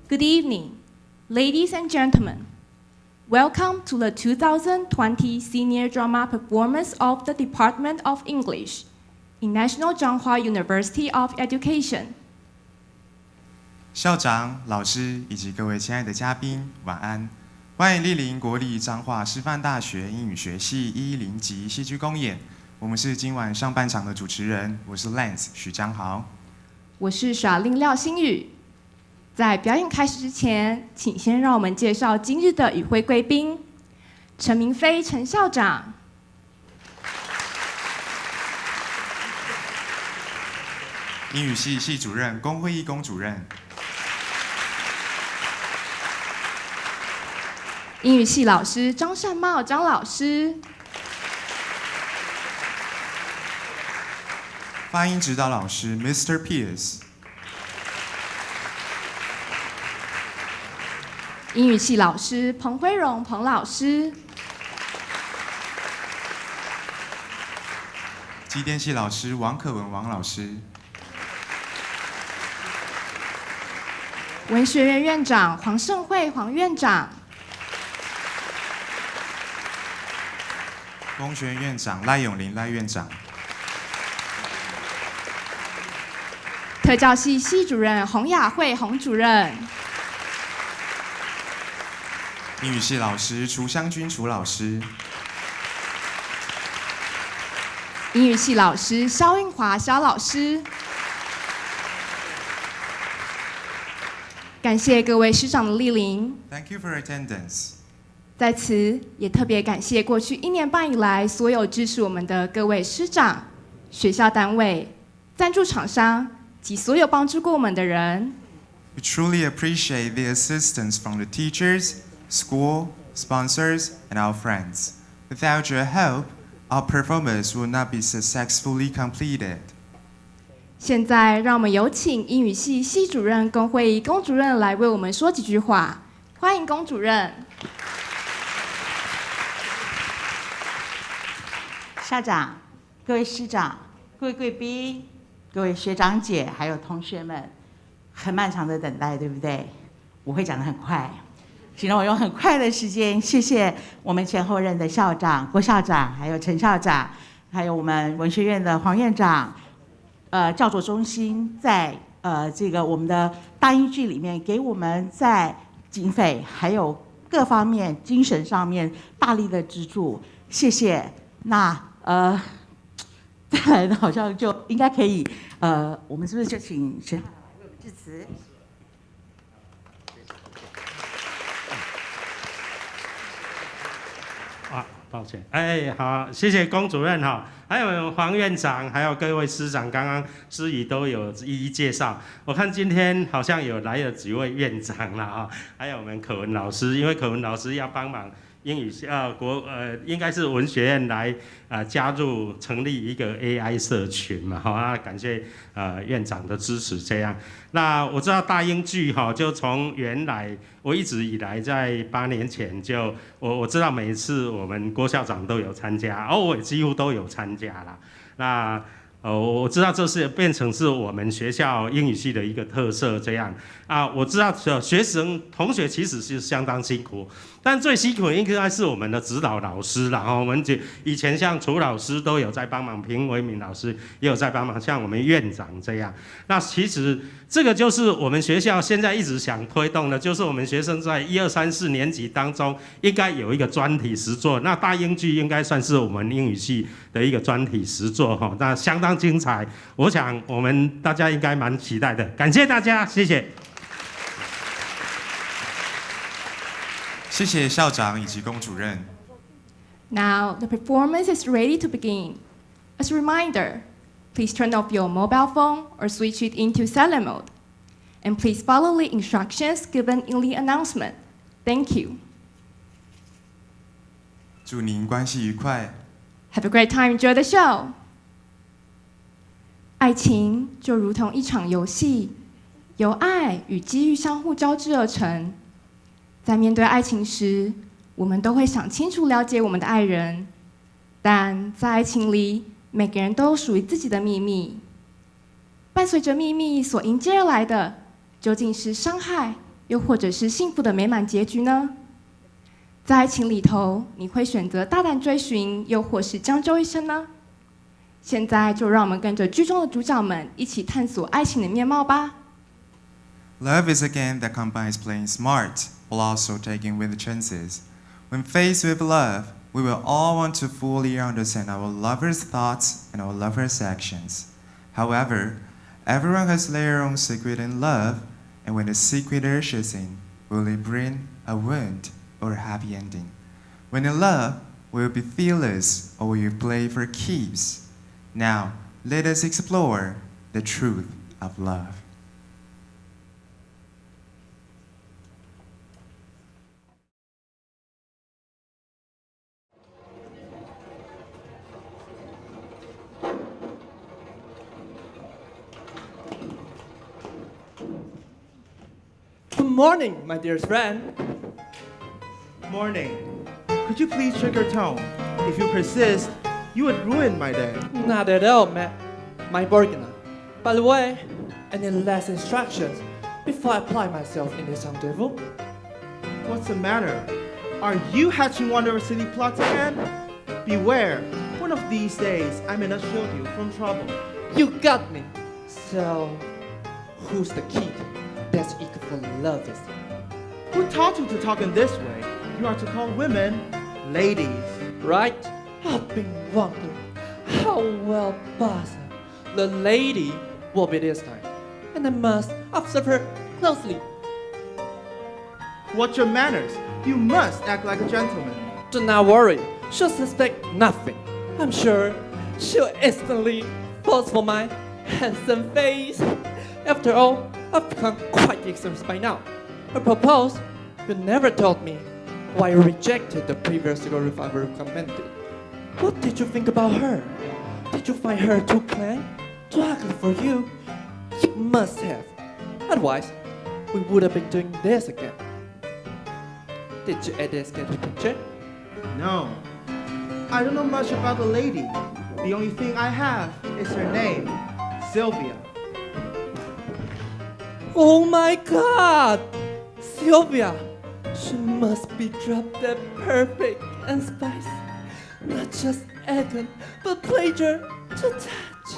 Good evening, ladies and gentlemen. Welcome to the 2020 Senior Drama Performance of the Department of English in National Zhanghua University of Education. 校长、老师以及各位亲爱的嘉宾，晚安！欢迎莅临国立彰化师范大学英语学系110级戏剧公演。我们是今晚上半场的主持人，我是 Lance 许江豪，我是耍令廖新宇。在表演开始之前，请先让我们介绍今日的与会贵宾：陈明飞陈校长，英语系系主任龚慧义龚主任，英语系老师张善茂张老师，发音指导老师 Mr. Pierce， 英语系老师彭辉荣彭老师，机电系老师王可文王老师，文学院院长黄盛惠黄院长，工学院院长赖永林赖院长，特教系系主任洪雅慧洪主任，英语系老师楚香君楚老师，英语系老师肖运华肖老师。感谢各位师长的莅临。Thank you for attendance。在此也特别感谢过去1年半以来所有支持我们的各位师长、学校单位、赞助厂商及所有帮助过我们的人。We truly appreciate the assistance from the teachers, school, sponsors, and our friends. Without your help, our performance would not be successfully completed. 现在让我们有请英语系系主任龚慧仪龚主任来为我们说几句话。欢迎龚主任。校长、各位师长、各位贵宾、各位学长姐，还有同学们，很漫长的等待，对不对？我会讲得很快，请让我用很快的时间，谢谢我们前后任的校长郭校长，还有陈校长，还有我们文学院的黄院长，教佐中心在这个我们的大英剧里面给我们在经费还有各方面精神上面大力的资助，谢谢。那再来呢，好像就应该可以，我们是不是就请陈校长来为我们致辞？啊，抱歉，好，谢谢龚主任哈，还有黄院长，还有各位师长，刚刚师仪都有一一介绍。我看今天好像有来了几位院长了哈，还有我们可文老师，因为可文老师要帮忙。英语应该是文学院来加入成立一个 AI 社群嘛，哈，感谢院长的支持这样。那我知道大英剧哈，就从原来我一直以来在8年前就我知道每一次我们郭校长都有参加，我也几乎都有参加啦。那我知道这是变成是我们学校英语系的一个特色这样啊。我知道学生同学其实是相当辛苦。但最辛苦应该是我们的指导老师啦，我们以前像楚老师都有在帮忙，平维敏老师也有在帮忙，像我们院长这样。那其实这个就是我们学校现在一直想推动的，就是我们学生在1、2、3、4年级当中应该有一个专题实作。那大英剧应该算是我们英语系的一个专题实作哈，那相当精彩，我想我们大家应该蛮期待的。感谢大家，谢谢。谢谢校长以及龚主任。Now the performance is ready to begin. As a reminder, please turn off your mobile phone or switch it into silent mode. And please follow the instructions given in the announcement. Thank you. 祝您关系愉快。Have a great time. Enjoy the show. 爱情就如同一场游戏，由爱与机遇相互交织而成。在面对爱情时，我们都会想清楚了解我们的爱人，但在爱情里，每个人都有属于自己的秘密。伴随着秘密所迎接而来的，究竟是伤害又或者是幸福的美满结局呢？在爱情里头，你会选择大胆追寻，又或是将就一生呢？现在就让我们跟着剧中的主角们一起探索爱情的面貌吧。Love is a game that combines playing smart while also taking with chances. When faced with love, we will all want to fully understand our lover's thoughts and our lover's actions. However, everyone has their own secret in love, and when the secret urges in, will it bring a wound or a happy ending? When in love, will you be fearless or will you play for keeps? Now, let us explore the truth of love. Good morning, my dear friend. Morning. Could you please check your tone? If you persist, you would ruin my day. Not at all, my bargainer. By the way, any last instructions before I apply myself in this rendezvous? What's the matter? Are you hatching one of our silly plots again? Beware, one of these days I may not shield you from trouble. You got me. So, who's the kid that's eager for love is? Who taught you to talk in this way? You are to call women ladies. Right? I've been wondering how well Basa, the lady, will be this time. And I must observe her closely. What's your manners? You must act like a gentleman. Do not worry, she'll suspect nothing. I'm sure she'll instantly fall for my handsome face. After all, I've become quite experienced by now. Apropos, you never told me why you rejected the previous girl I recommended. What did you think about her? Did you find her too plain, too ugly for you? You must have. Otherwise, we would have been doing this again. Did you edit this sketch picture? No. I don't know much about the lady. The only thing I have is her name, Sylvia. Oh my God! Sylvia! She must be drop dead perfect and spicy. Not just elegant, but pleasure to touch.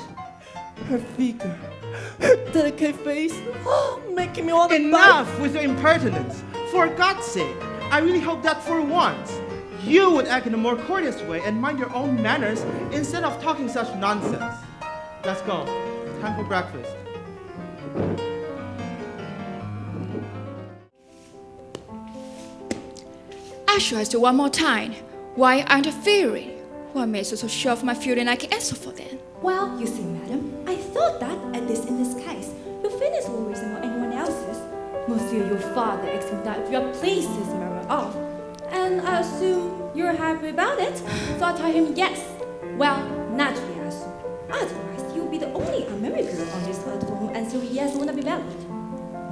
Her figure, her delicate face, oh, making me want to Enough with your impertinence! For God's sake, I really hope that for once, you would act in a more courteous way and mind your own manners instead of talking such nonsense. Let's go. Time for breakfast. I should ask you one more time. Why aren't you interfering? What makes you so sure of my feeling I can answer for them? Well, you see, madam, I thought that, in this case, your feelings will resemble anyone else's. Monsieur, your father asked me that if your place is married off, and I assume you're happy about it, so I told him yes. Well, naturally, I assume. Otherwise, you'll be the only unmarried girl on this earth for whom answer yes wouldn't be valid.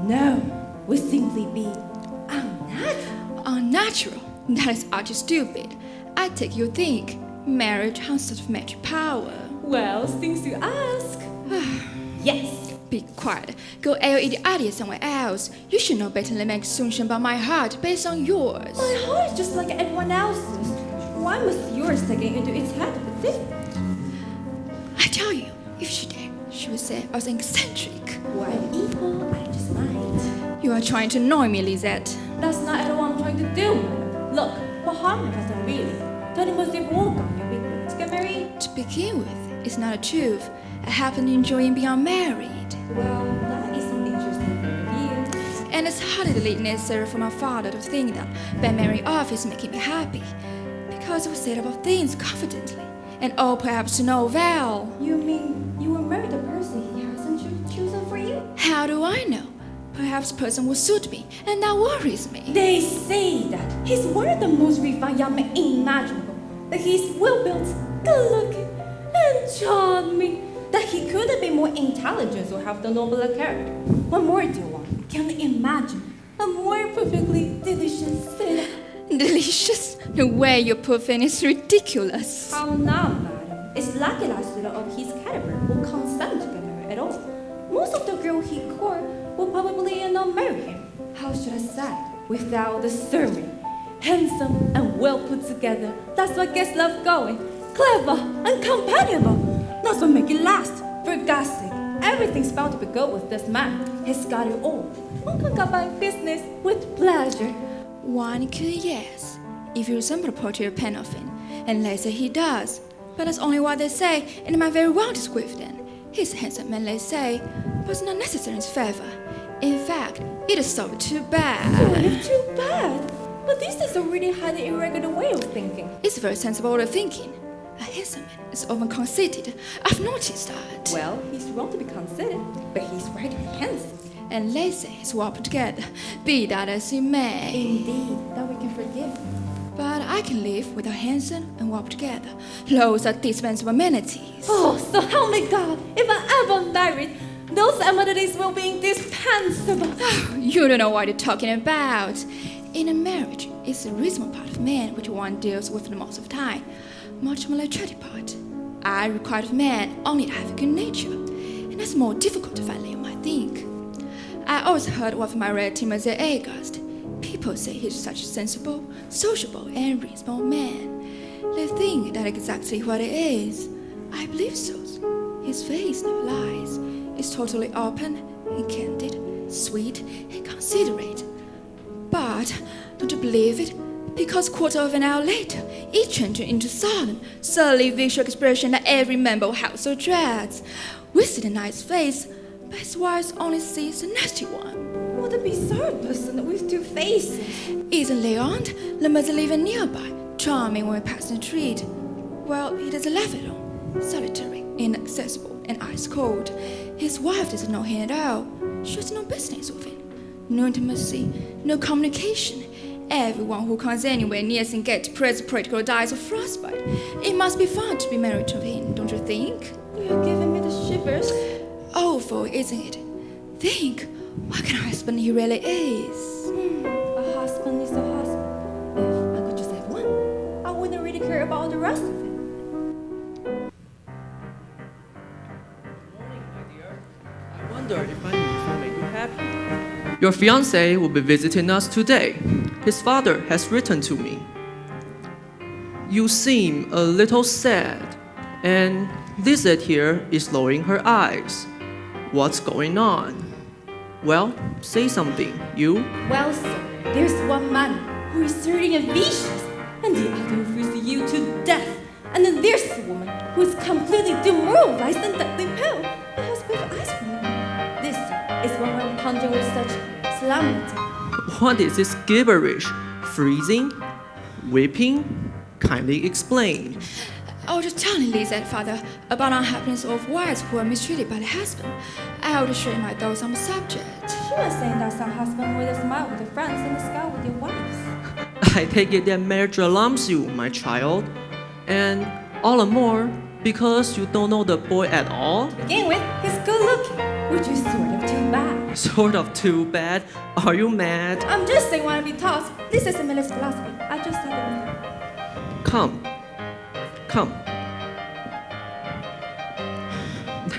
No, would simply be unnatural. Unnatural? That is utterly stupid. I take you think marriage has sort of magic power. Well, since you ask, yes. Be quiet. Go air the idea somewhere else. You should know better than make assumption about my heart based on yours. My heart is just like everyone else's. Why must yours taking into its head with this? I tell you, if she did, she would say I was eccentric. Well, I'm evil, I just might. You are trying to annoy me, Lisette. That's not at all what I'm trying to do. Look, what harm has done really? Don't it must have woke up your big to get married? To begin with, it's not a truth. I happen to enjoy being unmarried. Well, that is an interesting point of view. And it's hardly necessary for my father to think that by marrying off is making me happy. Because we said about things confidently, and all perhaps to know well. You mean you will marry the person he hasn't chosen for you? How do I know? Perhaps the person will suit me, and that worries me. They say that he's one of the most refined young men imaginable. That he's well-built, good-looking, and charming. That he couldn't be more intelligent or have the nobler character. What more, dear one, can you imagine a more perfectly delicious thing? Delicious? The way you put things is ridiculous. How now, madam? It's lucky that student of his caliber will consent to get married at all. Most of the girls he court will probably not marry him. how should I say, without the sermon. Handsome and well put together, that's what gets love going. Clever and compatible, that's what make it last. For God's sake, everything's bound to be good with this man. He's got it all. One can go about business with pleasure. One could, yes, if you resemble the portrait of Penofin, and they say he does. But that's only what they say, and it might very well describe then. He's a handsome man, they say, but it's not necessary in his favor. In fact, it is so too bad. Sort of too bad. But this is a really highly irregular way of thinking. It's a very sensible way of thinking. A handsome man is often conceited. I've noticed that. Well, he's wrong to be conceited, but he's right to be handsome. And they say he's well put together, be that as it may. Indeed, that we can forgive. But I can live without handsome and well put together. Those are dispensable amenities. Oh, so help me God, if I ever married, those amenities will be indispensable. You don't know what you're talking about. In a marriage, it's the reasonable part of man which one deals with the most of the time, much more like the treaty part. I require of man only to have a good nature, and that's more difficult to find than you might think. I always heard of my relative as August. People say he's such a sensible, sociable, and reasonable man. They think that exactly what it is. I believe so. His face never lies. It's totally open and candid, sweet and considerate. But don't you believe it? Because quarter of an hour later, it changed into solemn, surly visual expression that every member of household dreads. We see the nice face, but his wife only sees the nasty one. What a bizarre person with two faces. Isn't Leon, the mother living nearby, charming when we pass the street? Well, he doesn't laugh at all. Solitary, inaccessible, and ice cold. His wife doesn't know him at all. She has no business with him. No intimacy, no communication. Everyone who comes anywhere near him gets depressed or dies of frostbite. It must be fun to be married to him, don't you think? You're giving me the shivers. Awful, isn't it? Think, what kind of husband he really is. A husband is a husband. If I could just have one, I wouldn't really care about the rest of it. I wonder if I need to make you happy. Your fiancé will be visiting us today. His father has written to me. You seem a little sad, and Lizette here is lowering her eyes. What's going on? Well, say something, you. Well, sir, there's one man who is dirty and vicious, and the other refuses you to death. And then there's a woman who is completely demoralized and deadly pale. It has a bit of ice cream. This, sir, is one I'm punching with such solemnity. What is this gibberish? Freezing? Weeping? Kindly explain. I was just telling Lisa, father, about unhappiness of wives who are mistreated by the husband. I would share my thoughts on the subject. She was saying that some husband with a smile with your friends and a scowl with your wives. I take it that marriage alarms you, my child. And all the more because you don't know the boy at all? To begin with, he's good looking, which is sort of too bad. Sort of too bad? Are you mad? I'm just saying what I've been taught. This is a miller's philosophy. I just said it. Come.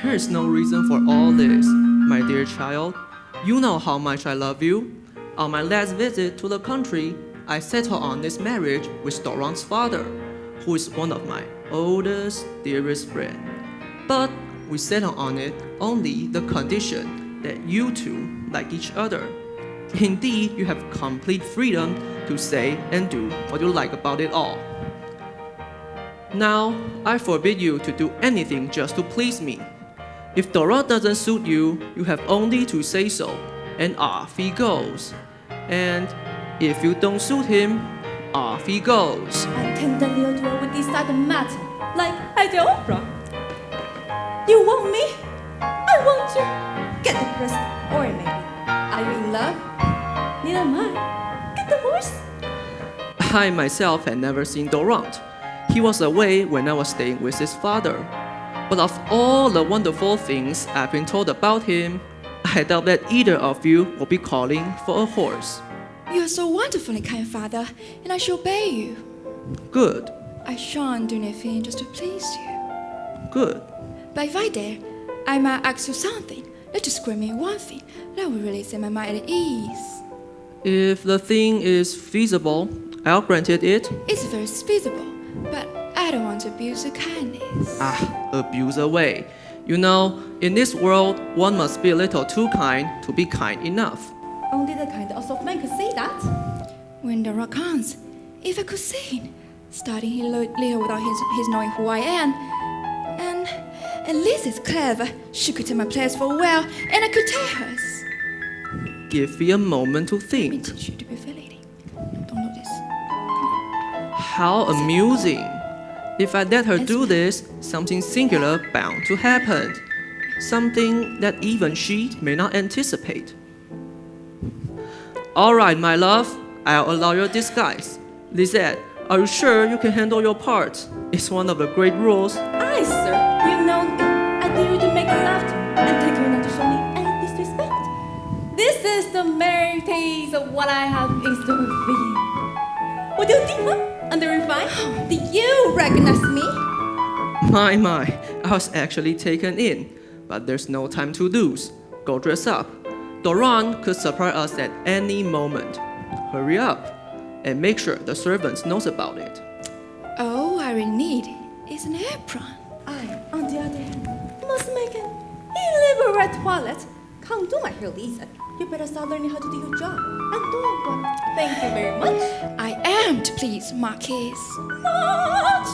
There is no reason for all this, my dear child. You know how much I love you. On my last visit to the country, I settled on this marriage with Doran's father, who is one of my oldest, dearest friends. But we settled on it only the condition that you two like each other. Indeed, you have complete freedom to say and do what you like about it all. Now, I forbid you to do anything just to please me. If Dora doesn't suit you, you have only to say so, and off he goes. And if you don't suit him, off he goes. I think the Leodora would decide the matter, like at the opera. You want me? I want you. Get the person, or maybe. Are you in love? Neither am I. Get the horse. I myself had never seen Dorant. He was away when I was staying with his father. But of all the wonderful things I've been told about him, I doubt that either of you will be calling for a horse. You are so wonderfully kind, father, and I shall obey you. Good, I shan't do anything just to please you. good. But if I dare, I might ask you something. Let you scream me one thing that will really set my mind at ease. If the thing is feasible, I'll grant it. It's very feasible, but I don't want to abuse your kindness. Abuse away. You know, in this world, one must be a little too kind to be kind enough. Only the kind of soft man could say that. When the rock comes, if I could sing, starting here little without his knowing who I am, and Liz is clever. She could take my place for a while, and I could tell hers. Give me a moment to Let me think. teach you to be a fair lady. Don't do this. How amusing. If I let her do this, something singular bound to happen. Something that even she may not anticipate. All right, my love, I'll allow your disguise. Lisette, are you sure you can handle your part? It's one of the great rules. Aye, sir. You know, I dare you to make me laugh and take you not to show me any disrespect. This is the merry taste of what I have in store for you. What do you think, huh? Under fine? Do you recognize me? My, I was actually taken in. But there's no time to lose. Go dress up. Doran could surprise us at any moment. Hurry up. And make sure the servants knows about it. All I really need is an apron. I, on the other hand, must make an elaborate toilet. Can't do my hair, Lisa. You better start learning how to do your job. And do what? Thank you very much. I am to please, Marquise. Much!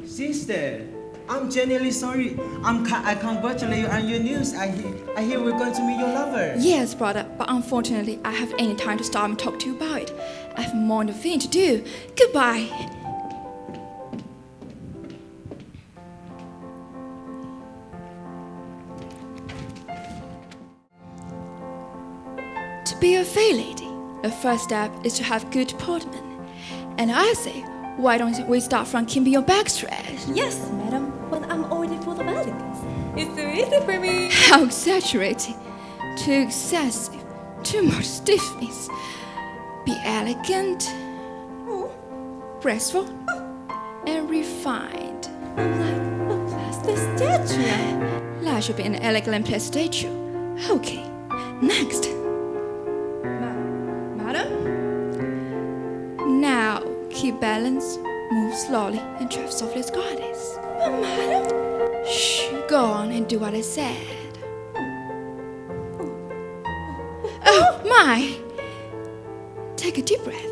Sister, I'm genuinely sorry. I congratulate you on your news. I hear we're going to meet your lover. Yes, brother, but unfortunately, I have any time to stop and talk to you about it. I have more than a thing to do. Goodbye. To be a fair lady, the first step is to have good deportment. And I say, why don't we start from keeping your back straight? Yes, madam, but I'm already full of elegance. It's too easy for me. How exaggerated. Too excessive. Too much stiffness. Be elegant, graceful, and refined. I'm like a plastic statue. Life should be an elegant plastic statue. Okay, next. Madam? Now, keep balance, move slowly, and drive softly as goddess. But madam? Shh, go on and do what I said. Oh, my! Take a deep breath.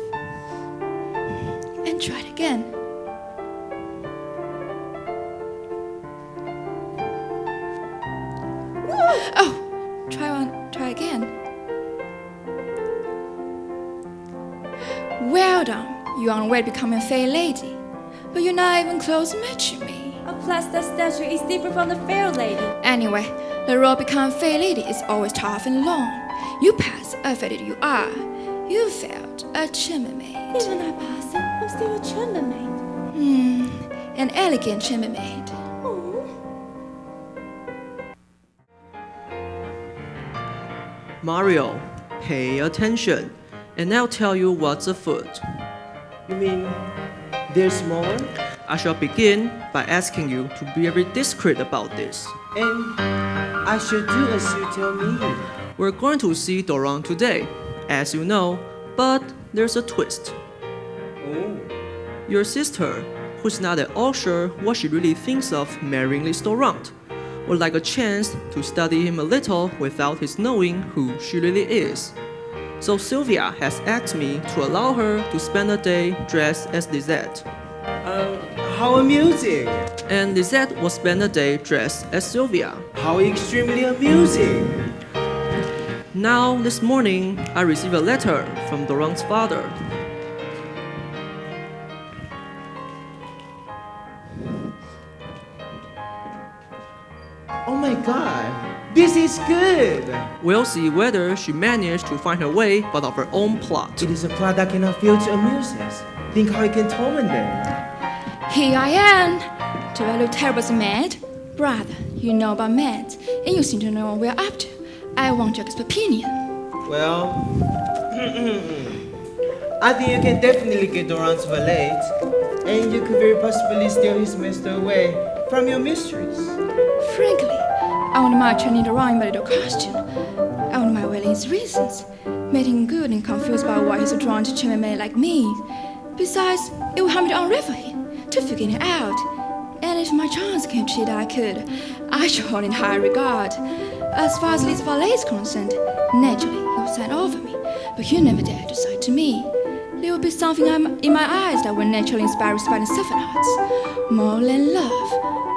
And try it again. Oh, try again. Well done. You're on the way to becoming a fair lady. But you're not even close to matching me. A plastic statue is different from the fair lady. Anyway, the road to become a fair lady is always tough and long. You pass, a fair lady you are. You failed, a chambermaid. Even I pass it, I'm still a chambermaid. An elegant chambermaid. Oh. Mario, pay attention, and I'll tell you what's afoot. You mean there's more? I shall begin by asking you to be very discreet about this. And I should do as you tell me. We're going to see Doran today, as you know, but there's a twist. Oh. Your sister, who's not at all sure what she really thinks of marrying this Doran, would like a chance to study him a little without his knowing who she really is. So Sylvia has asked me to allow her to spend a day dressed as Lisette. How amusing. And Lisette will spend a day dressed as Sylvia. How extremely amusing. Now, this morning, I received a letter from Doran's father. Oh my god, this is good. We'll see whether she managed to find her way out of her own plot. It is a plot that cannot fail to amuse us. Think how it can torment them. Here I am. Do I look terrible as a maid? Brother, you know about maids, and you seem to know what we're up to. I want your opinion. Well, I think you can definitely get Doran's valet, and you could very possibly steal his master away from your mistress. Frankly, I wouldn't mind turning around in my little costume. I wouldn't mind wailing his reasons, made him good and confused by why he's so drawn to charm a man like me. Besides, it would help me to unravel him, to figure him out. And if my chance came to it, I should hold in high regard. As far as Liz Valet is concerned, naturally, he would sign over me, but he never dared to sign to me. There would be something in my eyes that would naturally inspire respect in seven hearts. More than love,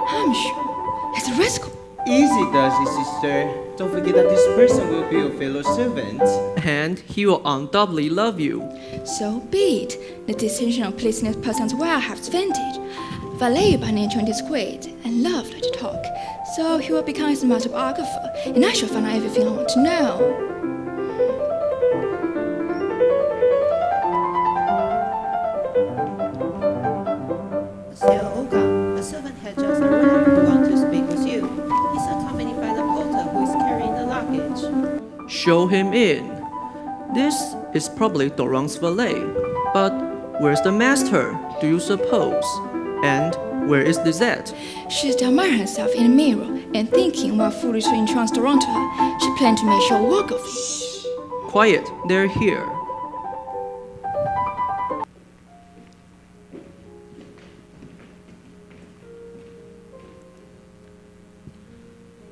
I'm sure. It's a risk. Easy does it, sister. Don't forget that this person will be your fellow servant. And he will undoubtedly love you. So be it. The distinction of placing a person's well has advantage. Valet by nature indiscreet and loved to talk, so he will become his master biographer, and I shall find out everything I want to know. Monsieur Oga, a servant had just arrived who wants to speak with you. He's accompanied by the porter who is carrying the luggage. Show him in. This is probably Doran's valet. But where's the master, do you suppose? And where is Lizette? She's admiring herself in a mirror and thinking what foolishly entranced Doran to her. She planned to make short work of it. Quiet, they're here.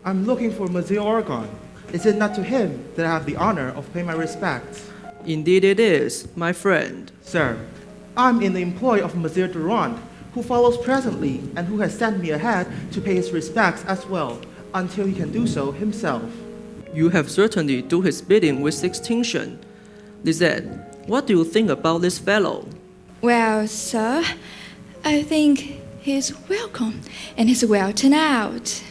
I'm looking for Monsieur Orgon. Is it not to him that I have the honor of paying my respects? Indeed it is, my friend. Sir, I'm in the employ of Monsieur Durand, who follows presently and who has sent me ahead to pay his respects as well, until he can do so himself. You have certainly do his bidding with distinction. Lizette, what do you think about this fellow? Well, sir, I think he's welcome and he's well turned out.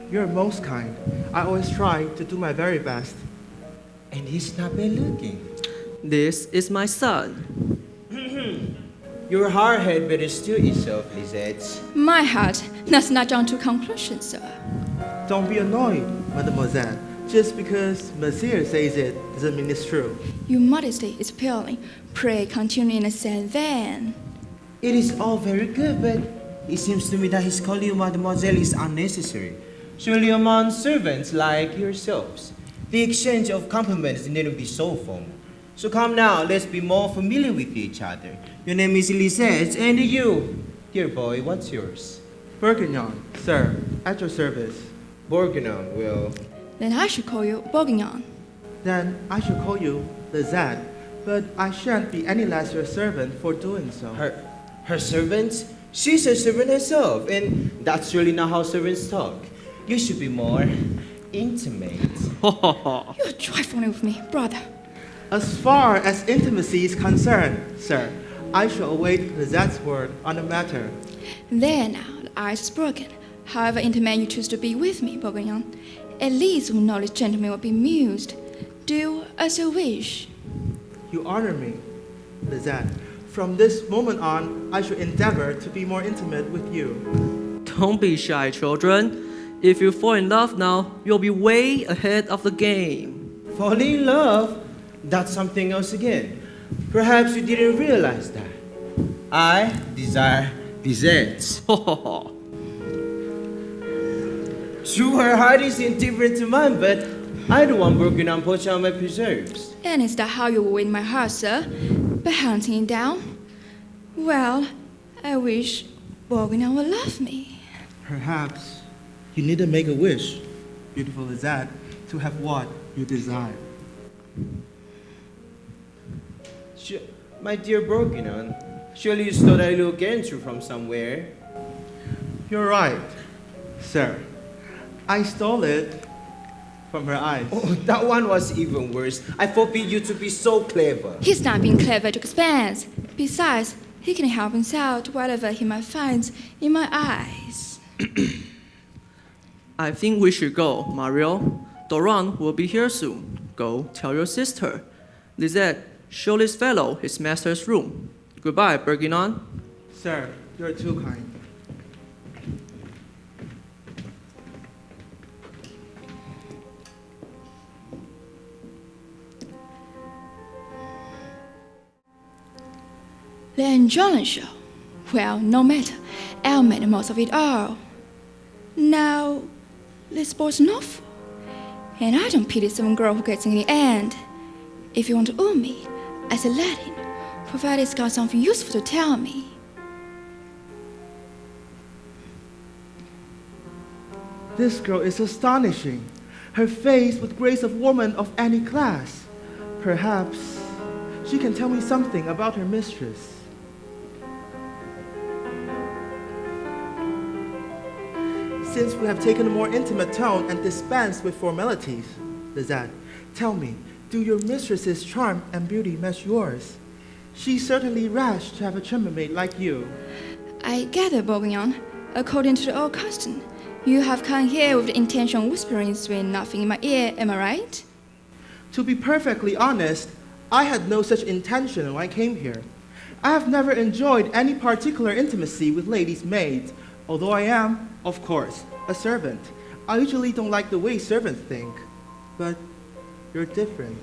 You're most kind. I always try to do my very best. And he's not bad looking. This is my son. Your hard-head better steal yourself, Lizette. My heart does not jump to conclusions, sir. Don't be annoyed, mademoiselle. Just because Monsieur says it doesn't mean it's true. Your modesty is appealing. Pray continue in the same vein. It is all very good, but it seems to me that his calling you mademoiselle is unnecessary. Surely among servants like yourselves, the exchange of compliments needn't be so formal. So come now, let's be more familiar with each other. Your name is Lisette, and you, dear boy, what's yours? Bourguignon, sir, at your service. Bourguignon, well... Then I should call you Bourguignon. Then I should call you Lizette, but I shan't be any less your servant for doing so. Her servant? She's a servant herself, and that's really not how servants talk. You should be more intimate. You're trifling with me, brother. As far as intimacy is concerned, sir, I shall await Lizette's word on the matter. There now, the ice is broken. However intimate you choose to be with me, Bourguignon, at least you know this gentleman will be amused. Do as you wish. You honor me, Lizette. From this moment on, I shall endeavor to be more intimate with you. Don't be shy, children. If you fall in love now, you'll be way ahead of the game. Falling in love? That's something else again. Perhaps you didn't realize that. I desire desserts. Sure, her heart is indifferent to mine, but I don't want broken and poached on my preserves. And is that how you will win my heart, sir? By hunting it down? Well, I wish Bourguignon would love me. Perhaps you need to make a wish, beautiful Lizette, to have what you desire. My dear Bourguignon, surely you stole that little gantry from somewhere. You're right, sir. I stole it from her eyes. Oh, that one was even worse. I forbid you to be so clever. He's not being clever to expense. Besides, he can help himself to whatever he might find in my eyes. I think we should go, Mario. Doran will be here soon. Go tell your sister. Lizette, show this fellow his master's room. Goodbye, Bourguignon. Sir, you're too kind. The enjoyment show. Well, no matter. I'll make the most of it all. Now, this boy's not for. And I don't pity some girl who gets in the end. If you want to woo me, I say let him, provided he's got something useful to tell me. This girl is astonishing. Her face with grace of woman of any class. Perhaps she can tell me something about her mistress. Since we have taken a more intimate tone and dispensed with formalities, Lizette, tell me, do your mistress's charm and beauty match yours? She's certainly rash to have a chambermaid like you. I gather, Bourguignon, according to the old custom, you have come here with the intention of whispering sweet nothing in my ear, am I right? To be perfectly honest, I had no such intention when I came here. I have never enjoyed any particular intimacy with ladies' maids, although I am, of course, a servant. I usually don't like the way servants think. But you're different.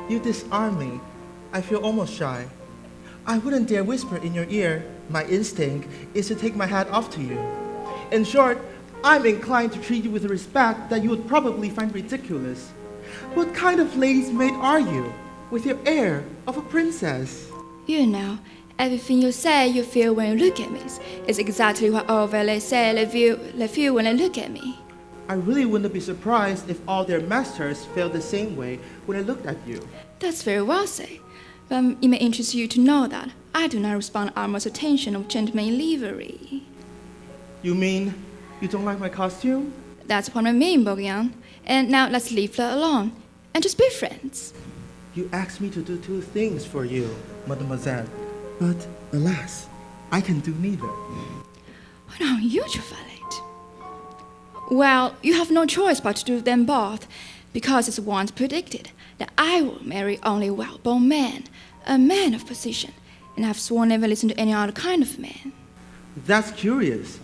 You disarm me. I feel almost shy. I wouldn't dare whisper in your ear. My instinct is to take my hat off to you. In short, I'm inclined to treat you with a respect that you would probably find ridiculous. What kind of lady's maid are you, with your air of a princess? You know, everything you say you feel when you look at me is exactly what all valets say they feel when they look at me. I really wouldn't be surprised if all their masters felt the same way when I looked at you. That's very well said. But it may interest you to know that I do not respond to almost attention of gentlemen in livery. You mean you don't like my costume? That's what I mean, Bourguignon. And now let's leave her alone and just be friends. You asked me to do two things for you, mademoiselle. But alas, I can do neither. What an unusual valet. Well, you have no choice but to do them both, because it's once predicted that I will marry only a well-born man, a man of position, and I've sworn never listen to any other kind of man. That's curious.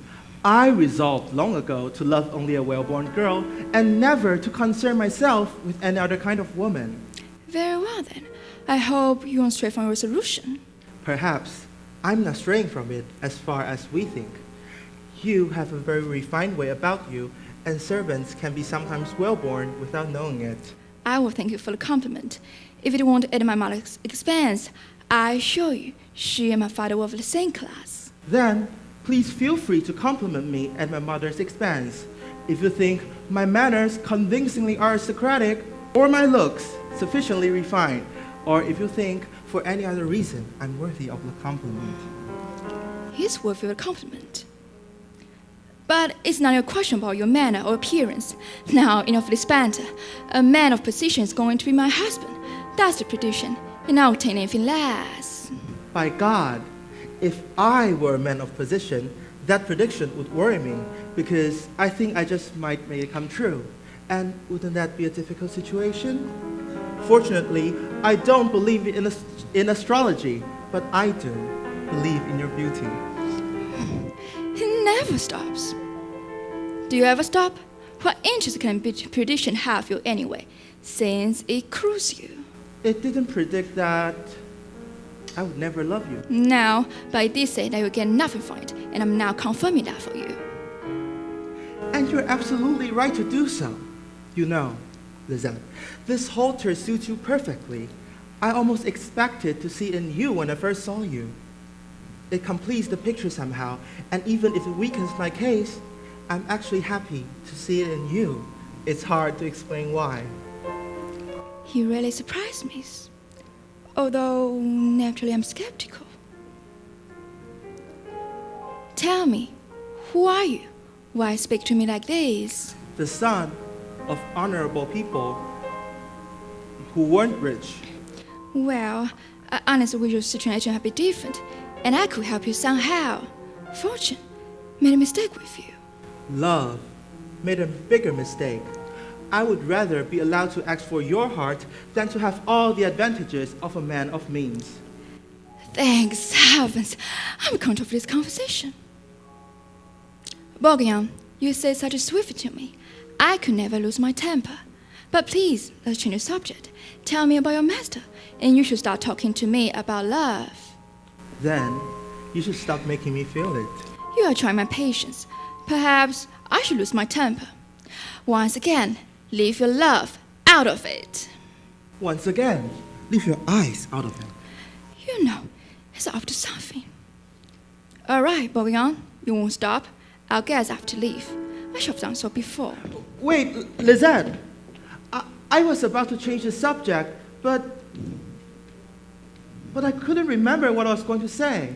I resolved long ago to love only a well-born girl and never to concern myself with any other kind of woman. Very well then. I hope you won't stray from your resolution. Perhaps I'm not straying from it as far as we think. You have a very refined way about you, and servants can be sometimes well-born without knowing it. I will thank you for the compliment. If it won't at my mother's expense, I assure you she and my father were of the same class. Then, please feel free to compliment me at my mother's expense. If you think my manners convincingly aristocratic, or my looks sufficiently refined, or if you think for any other reason I'm worthy of the compliment. He's worthy of a compliment. But it's not a question about your manner or appearance. Now, enough of this banter. A man of position is going to be my husband. That's the prediction, and I'll take anything less. By God, if I were a man of position, that prediction would worry me, because I think I just might make it come true. And wouldn't that be a difficult situation? Fortunately, I don't believe in astrology, but I do believe in your beauty. It never stops. Do you ever stop? What interest can prediction have you anyway, since it cruels you? It didn't predict that I would never love you. Now, but I did say that you get nothing from it, and I'm now confirming that for you. And you're absolutely right to do so. You know, Lizette, this halter suits you perfectly. I almost expected to see it in you when I first saw you. It completes the picture somehow, and even if it weakens my case, I'm actually happy to see it in you. It's hard to explain why. You really surprised me, although naturally I'm skeptical. Tell me, who are you? Why speak to me like this? The son of honorable people who weren't rich. Well, I honestly wish your situation had been different, and I could help you somehow. Fortune made a mistake with you. Love made a bigger mistake. I would rather be allowed to ask for your heart than to have all the advantages of a man of means. Thanks heavens, I'm content for this conversation. Bourguignon, you say such a swift to me. I could never lose my temper. But please, let's change the subject. Tell me about your master, and you should start talking to me about love. Then, you should stop making me feel it. You are trying my patience. Perhaps I should lose my temper. Once again, leave your love out of it. Once again, leave your eyes out of it. You know, it's up to something. All right, Boyan, you won't stop. I guess I have to leave. I should have done so before. Wait, Lizette. I was about to change the subject, but I couldn't remember what I was going to say.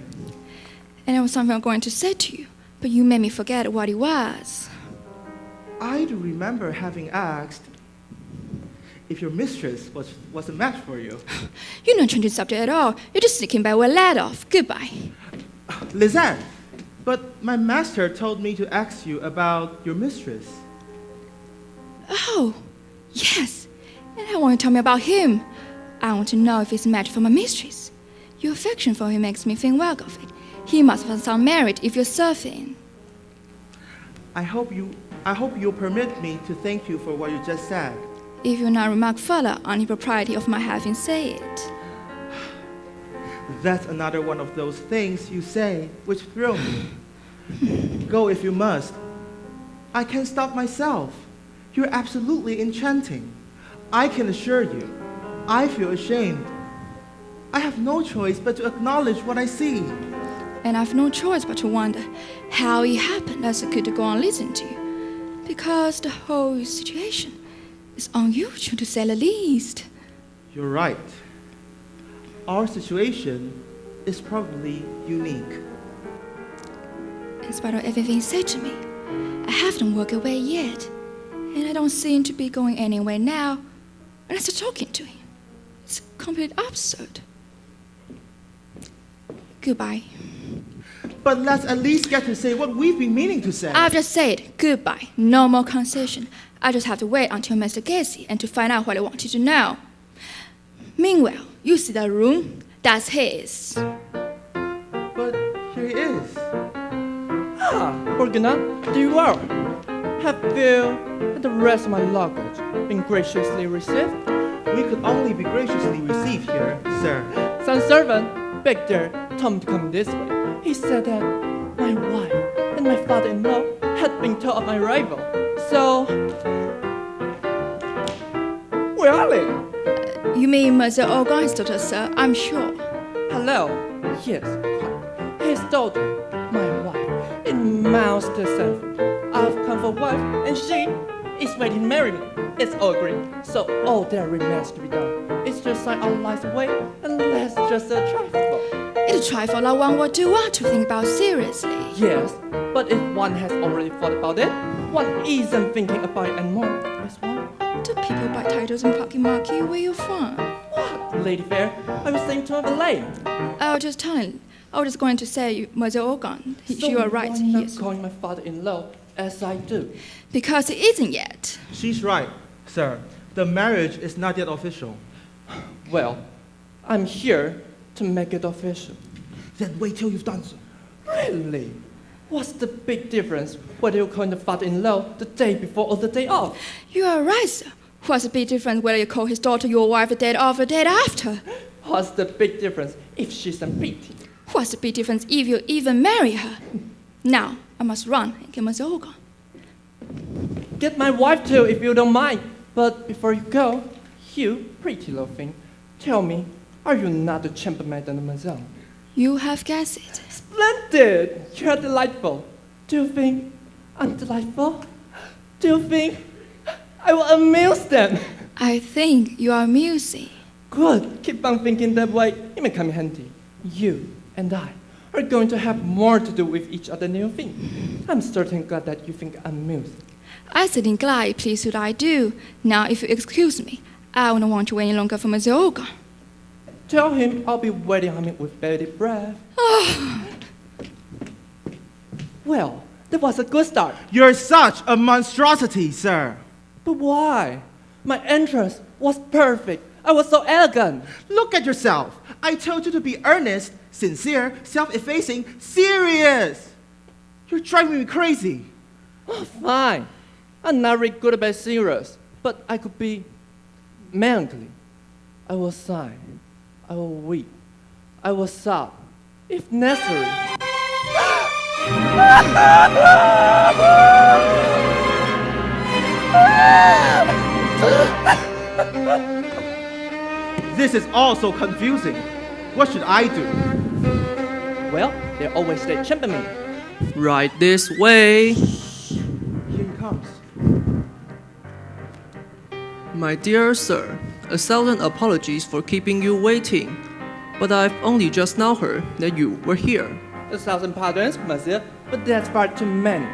And it was something I'm going to say to you, but you made me forget what it was. I do remember having asked if your mistress was a match for you. You don't change the subject at all. You're just sneaking by where I led off. Goodbye. Lizette, but my master told me to ask you about your mistress. Oh, yes. And I want you to tell me about him. I want to know if he's a match for my mistress. Your affection for him makes me think well of it. He must have some merit if you're surfing. I hope you'll permit me to thank you for what you just said. If you'll not remark further on the propriety of my having said it. That's another one of those things you say which thrill me. Go if you must. I can't stop myself. You're absolutely enchanting. I can assure you, I feel ashamed. I have no choice but to acknowledge what I see. And I've no choice but to wonder how it happened as I could go on listening to you. Because the whole situation is unusual to say the least. You're right. Our situation is probably unique. In spite of everything he said to me, I haven't walked away yet. And I don't seem to be going anywhere now when I start talking to him. It's completely absurd. Goodbye. But let's at least get to say what we've been meaning to say. I've just said goodbye. No more conversation. I just have to wait until Mr. Gacy and to find out what I want you to know. Meanwhile, you see that room? That's his. But here he is. Ah, Morgana, there you are. Have you and the rest of my luggage been graciously received? We could only be graciously received here, sir. Some servant back there told me to come this way. He said that my wife and my father-in-law had been told of my arrival. So, where are they? You mean Mr. Ogan's daughter, sir? I'm sure. Hello. Yes, quite. His daughter, my wife. It amounts to something. I've come for wife, and she is ready to marry me. It's all agreed. So all that remains to be done is just sign our lives away, and let's just a trifle. It's a trifle that one would do want to think about seriously. Yes, but if one has already thought about it, one isn't thinking about it anymore. Is one? Do people buy titles in Pocky Market? Where you from? What, Lady Fair? I was saying to a lady. I was just telling. I was just going to say, Mr. Ogan. So you are right. why not Yes. calling my father-in-law as I do? Because he isn't yet. She's right, sir. The marriage is not yet official. Well, I'm here to make it official. Then wait till you've done so. Really? What's the big difference whether you're calling the father-in-law the day before or the day off? You are right, sir. What's the big difference whether you call his daughter your wife the day off or the day after? What's the big difference if she's pretty? What's the big difference if you even marry her? Now, I must run and get Mr. Ogan. Get my wife too, if you don't mind. But before you go, you pretty little thing, tell me, are you not the chamber mademoiselle? You have guessed it. Splendid! You're delightful. Do you think I'm delightful? Do you think I will amuse them? I think you are amusing. Good. Keep on thinking that way. It may come in handy. You and I are going to have more to do with each other than you think. I'm certainly glad that you think I'm amusing. I certainly glad pleased what I do. Now, if you excuse me, I wouldn't want to wait any longer for Mr. Ogan. Tell him I'll be waiting on him with bated breath. Well, that was a good start. You're such a monstrosity, sir. But why? My entrance was perfect. I was so elegant. Look at yourself. I told you to be earnest, sincere, self-effacing, serious. You're driving me crazy. Oh, fine. I'm not really good about serious, but I could be melancholy. I will sigh. I will weep. I will sob, if necessary. This is all so confusing. What should I do? Well, they always say champion. Right this way. Here he comes. My dear sir, 1,000 apologies for keeping you waiting, but I've only just now heard that you were here. 1,000 pardons, monsieur, but that's far too many.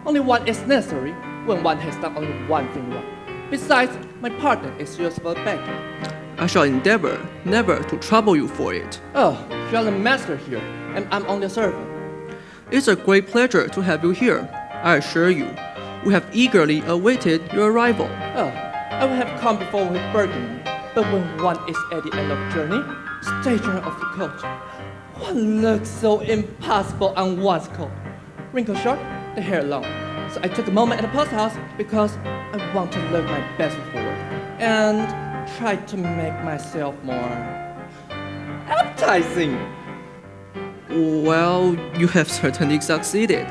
Only one is necessary when one has done only one thing wrong. Besides, my pardon is useful begging. I shall endeavor never to trouble you for it. Oh, you are the master here, and I'm only a servant. It's a great pleasure to have you here. I assure you, we have eagerly awaited your arrival. Oh, I would have come before with Bergman, but when one is at the end of the journey, station of the coach, one looks so impossible on one's coat. Wrinkle short, the hair long. So I took a moment at the post house because I want to look my best forward and try to make myself more appetizing. Well, you have certainly succeeded.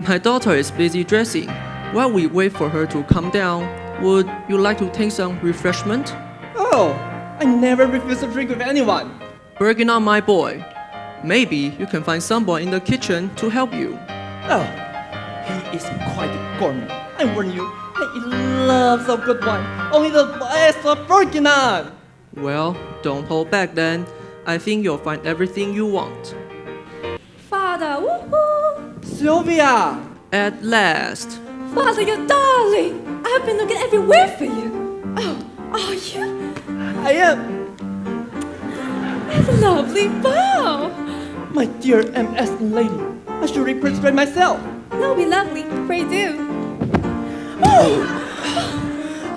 My daughter is busy dressing. While we wait for her to come down, would you like to take some refreshment? Oh, I never refuse to drink with anyone. Bergman, my boy. Maybe you can find someone in the kitchen to help you. Oh, he is quite a gourmet. I warn you, he loves a good wine. Only the best of Bergman. Well, don't hold back then. I think you'll find everything you want. Father, woohoo! Sylvia! At last. Father, you darling! I have been looking everywhere for you. Oh, are you? I am. What a lovely bow! My dear MS lady, I should reprostrate myself. That'll be lovely. Pray do.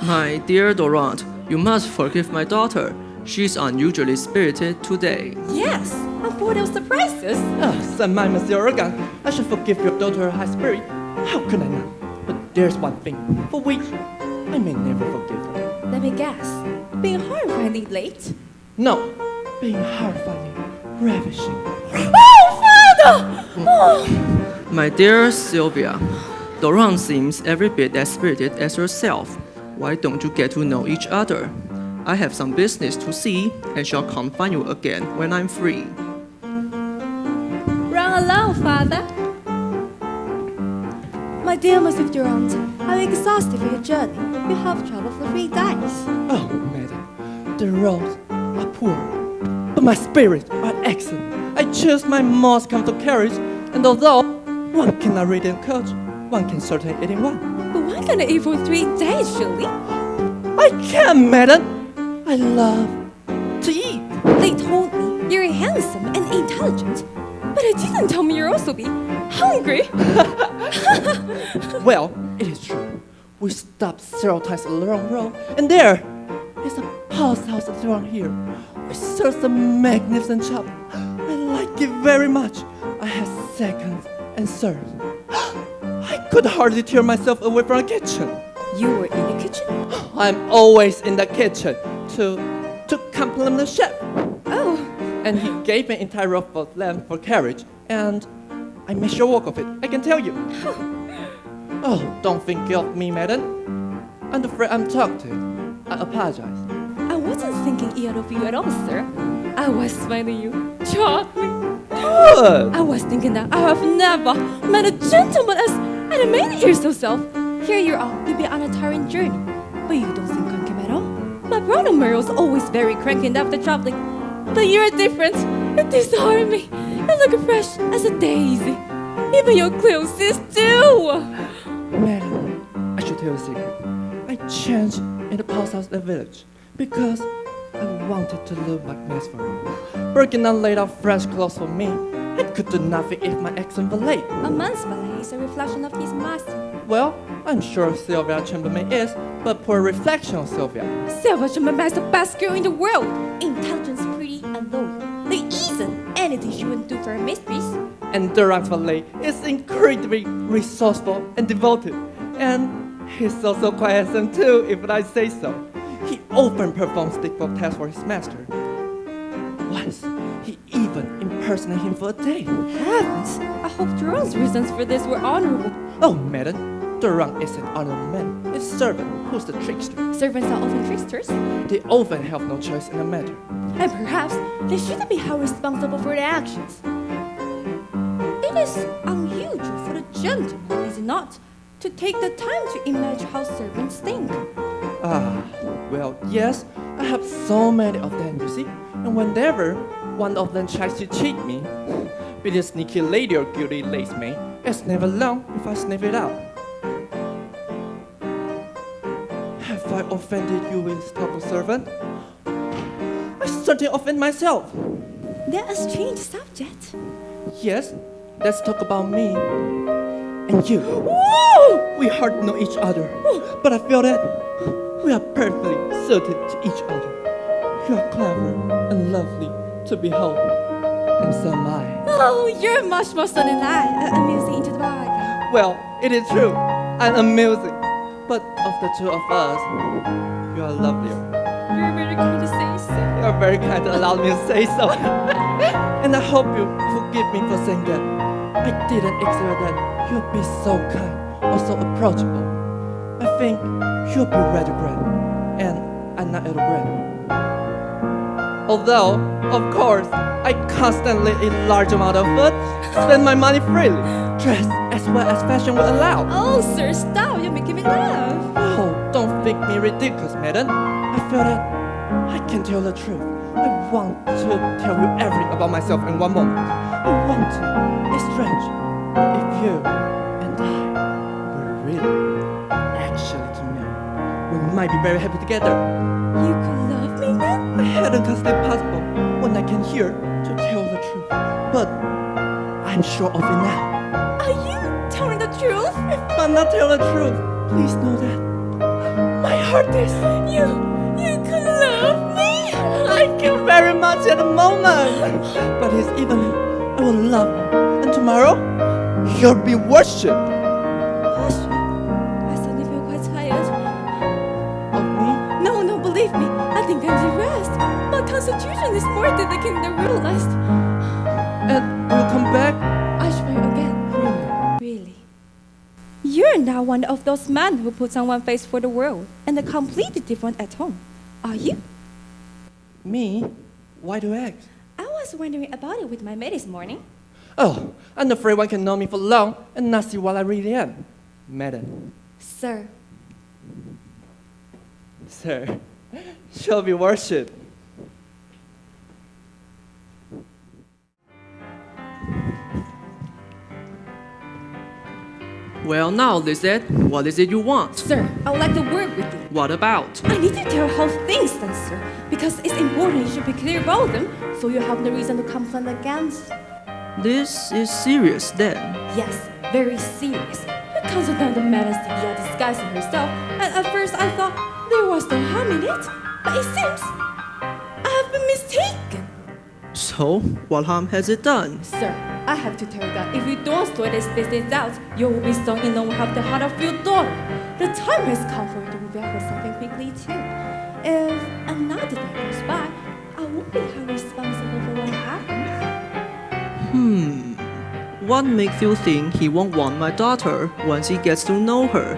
My dear Dorant, you must forgive my daughter. She's unusually spirited today. Yes, I'm full of surprises. Saint my Monsieur Organ, I should forgive your daughter her high spirit. How could I not? But there's one thing for which I may never forgive her. Let me guess. Being horrifyingly late? No, being horrifyingly ravishing. Oh, Father! Oh. My dear Sylvia, Dorant seems every bit as spirited as yourself. Why don't you get to know each other? I have some business to see and shall come find you again when I'm free. Run along, Father. My dear Monsieur Durand, I'm exhausted for your journey. You have traveled for 3 days. Oh, madam, the roads are poor, but my spirits are excellent. I choose my most comfortable carriage, and although one cannot read in coach, one can certainly eat in one. But one cannot eat for 3 days, surely? I can, madam. I love to eat. They told me you're handsome and intelligent, but they didn't tell me you're also be hungry. Well, it is true. We stopped several times along the road, and there is a post house around here. It serves a magnificent chop. I like it very much. I have seconds and serves. I could hardly tear myself away from the kitchen. You were in the kitchen? I'm always in the kitchen to compliment the chef. Oh. And he gave me an entire rope of lamb for carriage, and I made sure work of it, I can tell you. Oh, don't think of me, madam. I'm afraid I'm talked to. I apologize. I wasn't thinking ill of you at all, sir. I was smiling you, charming. Good. I was thinking that I have never met a gentleman as animated yourself. Here you are, you've been on a tiring journey, but you don't seem cranky at all. My brother Meryl's always very cranky after traveling, but you're different. You disarm me. You look fresh as a daisy. Even your clothes do. Madam, I should tell you a secret. I changed in the post house at the village because I wanted to look like Miss for you. Bergman laid out fresh clothes for me. I could do nothing if my accent was late. A man's ballet is a reflection of his master. Well, I'm sure Sylvia Chambermaid is, but poor reflection of Sylvia. Sylvia Chambermaid is the best girl in the world. Intelligent, pretty, and loyal. There isn't anything she wouldn't do for her mistress. And Durant's valet is incredibly resourceful and devoted. And he's also quite handsome too, if I say so. He often performs stick-work tasks for his master. Once, he even impersonated him for a day. Heavens, I hope Jerome's reasons for this were honorable. Oh, madam, The wrong isn't on the man, it's the servant who's the trickster. Servants are often tricksters, They often have no choice in the matter. and perhaps they shouldn't be held responsible for their actions. It is unusual for the gentleman, is it not, to take the time to imagine how servants think. Well, yes, I have so many of them, you see. And whenever one of them tries to cheat me, be it a sneaky lady or guilty lace maid, it's never long if I sniff it out. Have I offended you with total servant? I certainly offend myself. They're a strange subject. Yes, let's talk about me and you. We hardly know each other, but I feel that we are perfectly suited to each other. You are clever and lovely to behold, and so am I. Oh, you're much more so than I, amusing into the bargain. Well, it is true, I'm amusing, but of the two of us, you are lovelier. You're very kind to say so. You are very kind to allow me to say so. And I hope you forgive me for saying that. I didn't expect that you'd be so kind or so approachable. I think you'll be rather grand, and I'm not at all grand. Although, of course, I constantly eat large amount of food, spend my money freely, dress as well as fashion will allow. Oh, sir, stop, you're making me laugh. Oh, don't think me ridiculous, madam. I feel that I can tell the truth. I want to tell you everything about myself in one moment. I want to. It's strange. If you and I were really, actually to me, we might be very happy together. You could love me then? I hadn't considered it possible when I came here to tell the truth. But I'm sure of it now. Are you telling the truth? If I'm not telling the truth, please know that my heart is. You could love me? Thank you very much at the moment. But this evening, I will love you. And tomorrow, you'll be worshipped. Gosh, I suddenly feel quite tired. Of me? No, believe me, I think I need rest. My constitution is more delicate than I realized. And you'll come back? I swear again. Really? You're not one of those men who puts on one face for the world and are completely different at home, are you? Me? Why do you ask? I was wondering about it with my maid this morning. Oh, I'm afraid one can know me for long and not see what I really am. Madam. Sir. Sir, shall be worshipped. Well, now, Lizette, what is it you want? Sir, I would like to work with you. What about? I need to tell how things stand, sir, because it's important you should be clear about them, so you have no reason to complain against. This is serious then. Yes, very serious. You consider the Madam Celia disguising herself, and at first I thought there was no harm in it, but it seems I have been mistaken. So, what harm has it done? Sir, I have to tell you that if you don't sort this business out, you will be so in love with the heart of your daughter. The time has come for you to reveal her something quickly too. If another day goes by, I won't be held responsible for what happens. What makes you think he won't want my daughter once he gets to know her?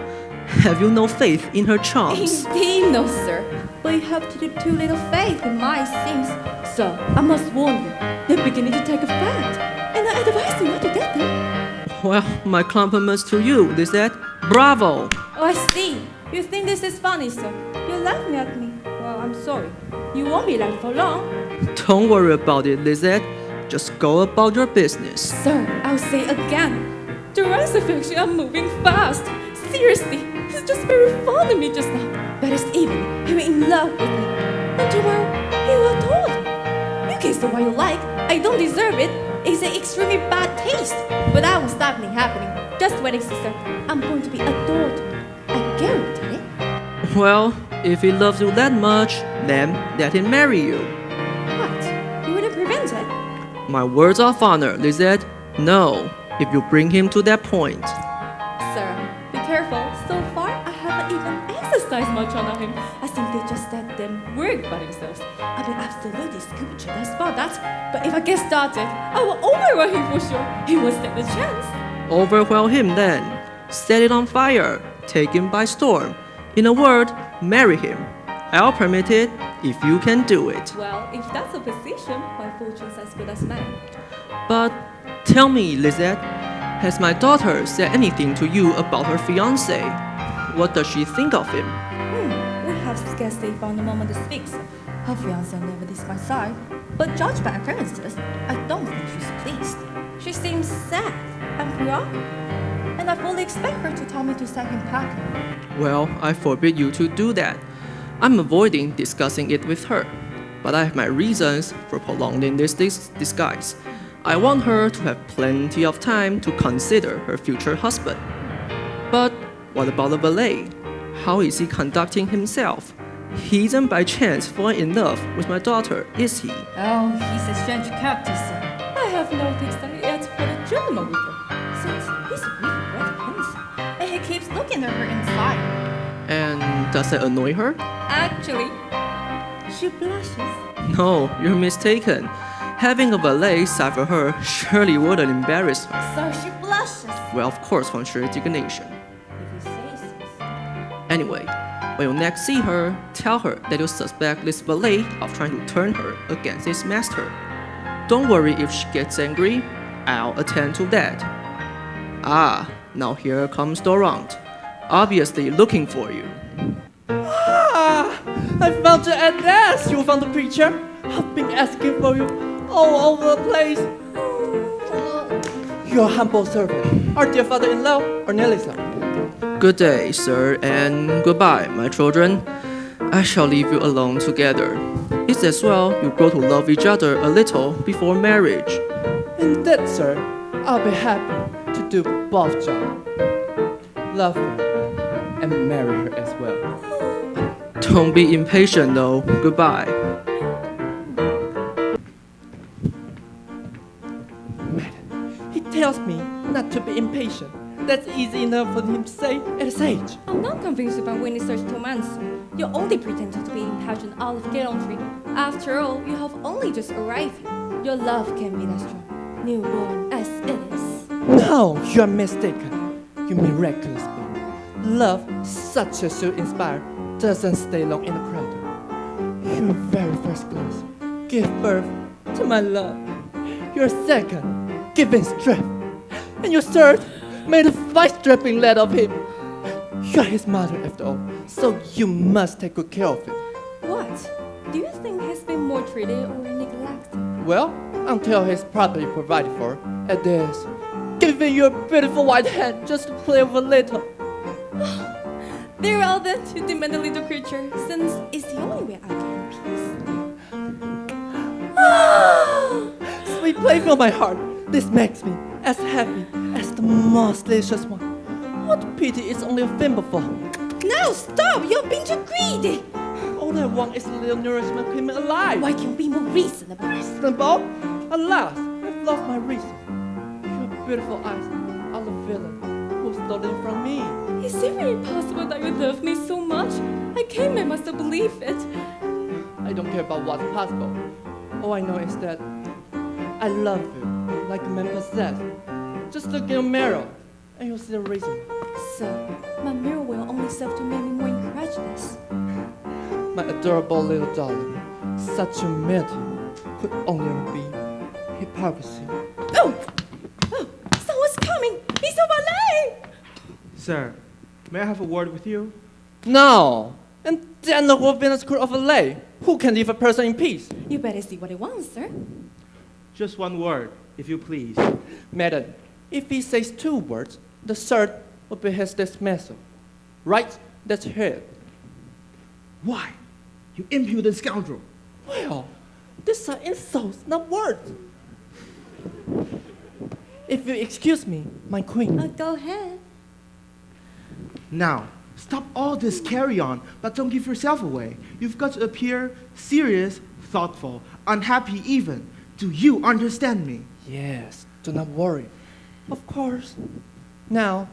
Have you no faith in her charms? Indeed, no, sir. But you have to do too little faith in my seems. So, I must warn you, they're beginning to take effect. And I advise you not to get them. Well, my compliments to you, Lizette. Bravo! Oh, I see. You think this is funny, sir. You're laughing at me. Well, I'm sorry. You won't be left for long. Don't worry about it, Lizette. Just go about your business. Sir, I'll say again. Duran's affection are moving fast. Seriously, he's just very fond of me just now. But this evening, he will in love with me. And tomorrow, he will adore me. You can say what you like. I don't deserve it. It's an extremely bad taste. But I won't stop anything happening. Just wait, sister. I'm going to be adored. I guarantee it. Well, if he loves you that much, then let him marry you. What? You wouldn't prevent it? My words of honor, Lizette. No, if you bring him to that point. Sir, be careful. So far, I haven't even exercised much on him. I think they just let them work by themselves. I've been absolutely scrupulous about that. But if I get started, I will overwhelm him for sure. He won't stand a chance. Overwhelm him then. set it on fire, take him by storm. In a word, marry him. I'll permit it if you can do it. Well, if that's a position, my fortune's as good as mine. But tell me, Lizette, has my daughter said anything to you about her fiancé? What does she think of him? We have scarcely found a moment to speak. Her fiancé never leaves my side, but judged by appearances, I don't think she's pleased. She seems sad and preoccupied, and I fully expect her to tell me to send him packing. Well, I forbid you to do that. I'm avoiding discussing it with her, but I have my reasons for prolonging this disguise. I want her to have plenty of time to consider her future husband. But what about the valet? How is he conducting himself? He isn't by chance falling in love with my daughter, is he? Oh, he's a strange character, sir. I have noticed that he acts quite a gentleman with her, since he's really rather handsome, and he keeps looking at her inside. And does that annoy her? Actually, she blushes. No, you're mistaken. Having a valet side for her surely wouldn't embarrass her. So she blushes. Well, of course, from sheer indignation. If you say so. Anyway, when you next see her, tell her that you suspect this valet of trying to turn her against his master. Don't worry if she gets angry, I'll attend to that. Ah, now here comes Dorant, obviously looking for you. Ah, I found you at last. You found the preacher. I've been asking for you all over the place. Your humble servant, our dear father-in-law, Ornelisa. Good day, sir, and goodbye, my children. I shall leave you alone together. It's as well you grow to love each other a little before marriage. Indeed, sir, I'll be happy to do both jobs. Love her and marry her as well. Don't be impatient, though. Goodbye. Madam, he tells me not to be impatient. That's easy enough for him to say at his age. I'm not convinced about winning such romance. You only pretended to be impassioned out of gallantry. After all, you have only just arrived here. Your love can be that strong, newborn as it is. No, you're mistaken. You miraculous being. Love, such as you inspire, doesn't stay long in a crowd. Your very first class give birth to my love. Your second, giving strength. And your third, made a five-strapping lad of him. You're his mother after all, so you must take good care of him. What? Do you think he's been more treated or neglected? Well, until he's properly provided for, at this, giving you a beautiful white hand just to play with a little. Very well then, you demanding little creature, since it's the only way I can peace. Sweet playful my heart, this makes me as happy as the most delicious one. What pity it's only a thimbleful. Now stop! You're being too greedy! All I want is a little nourishment to keep me alive. Why can't you be more reasonable? Reasonable? Alas, I've lost my reason. Your beautiful eyes are the villain who stole it from me. Is it really possible that you love me so much? I can't make myself believe it. I don't care about what's possible. All I know is that I love you like a man possessed. Just look in your mirror and you'll see the reason. So, my mirror will only serve to make me more incredulous. My adorable little darling, such humility could only be hypocrisy. Oh! Someone's coming! He's a valet! Sir, may I have a word with you? No! And then the whole Venus could of a lay. Who can leave a person in peace? You better see what he wants, sir. Just one word, if you please. Madam, if he says 2 words, the third will be his dismissal. Right? That's it. Why? You impudent scoundrel! Well, these are insults, not words. If you excuse me, my queen. Go ahead. Now, stop all this carry on, but don't give yourself away. You've got to appear serious, thoughtful, unhappy even. Do you understand me? Yes, do not worry. Of course. Now,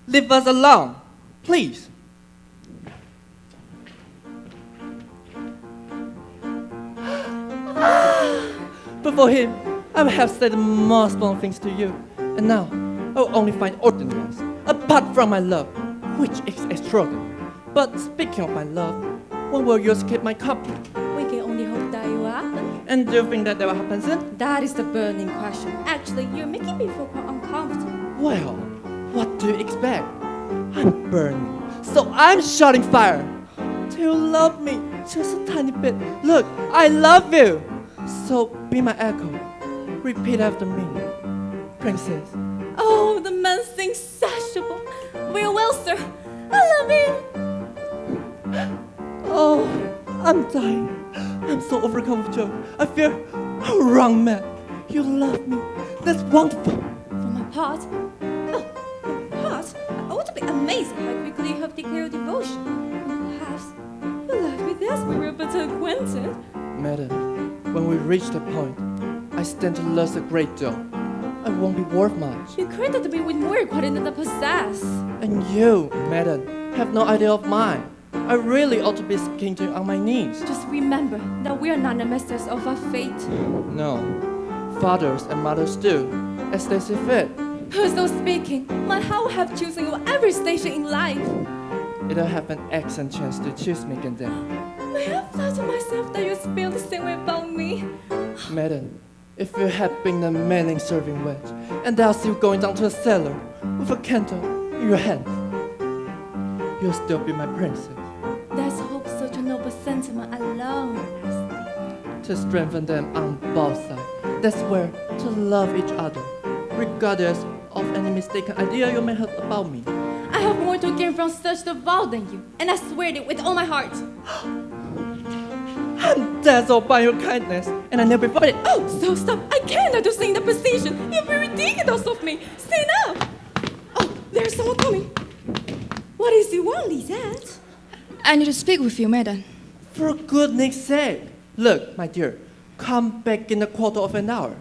leave us alone, please. Before him, I have said the most fun things to you. And now, I'll only find ordinary ones, apart from my love, which is extraordinary. But speaking of my love, when will yours keep my company? We can only hope that it will happen. And do you think that will happen soon? That is the burning question. Actually, you're making me feel quite uncomfortable. Well, what do you expect? I'm burning, so I'm shouting fire. Do you love me just a tiny bit? Look, I love you. So be my echo. Repeat after me. Princess. Oh, the man's insatiable. Well, sir. I love you. Oh, I'm dying. I'm so overcome with joy. I feel a wrong man. You love me. That's wonderful. For my part, I ought to be amazing how quickly you have declared devotion. Perhaps you left me this we were better acquainted. Madam, when we reach that point, I stand to lose a great deal. I won't be worth much. You credited me with more quality than I possess. And you, madam, have no idea of mine. I really ought to be sinking on my knees. Just remember that we are not the masters of our fate. No, fathers and mothers do, as they see fit. So speaking, my how have chosen you every station in life. It'll have an excellent chance to choose me again then. May I flatter myself that you feel the same way about me? Madam, if you had been a manning serving wench, and I see you going down to the cellar with a candle in your hand, you'll still be my princess. There's hope such a noble sentiment alone. To strengthen them on both sides. That's where to love each other, regardless of any mistaken idea you may have about me. I have more to gain from such a vow than you, and I swear it with all my heart. I'm dazzled by your kindness, and I never thought it. Oh, so stop! I cannot do sing the position. You're very ridiculous of me. Stand up! Oh, there's someone coming. What is you want, Lisette? I need to speak with you, madam. For goodness sake! Look, my dear, come back in a quarter of an hour.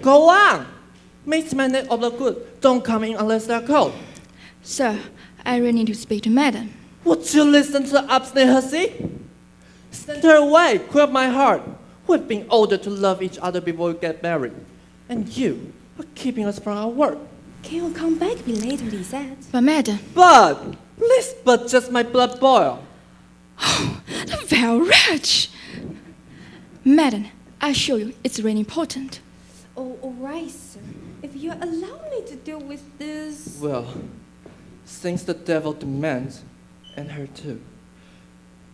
Go on! Makes my neck of the good. Don't come in unless they're cold. Sir, I really need to speak to madam. Would you listen to the obstinate hussy? Send her away, queen of my heart. We've been ordered to love each other before we get married. And you are keeping us from our work. Can you come back a bit later, Lisette? But madam... But! Please, but just my blood boil. Oh, the vile wretch! Madam, I assure you, it's really important. Oh, all right, sir. If you allow me to deal with this... Well, since the devil demands, and her too.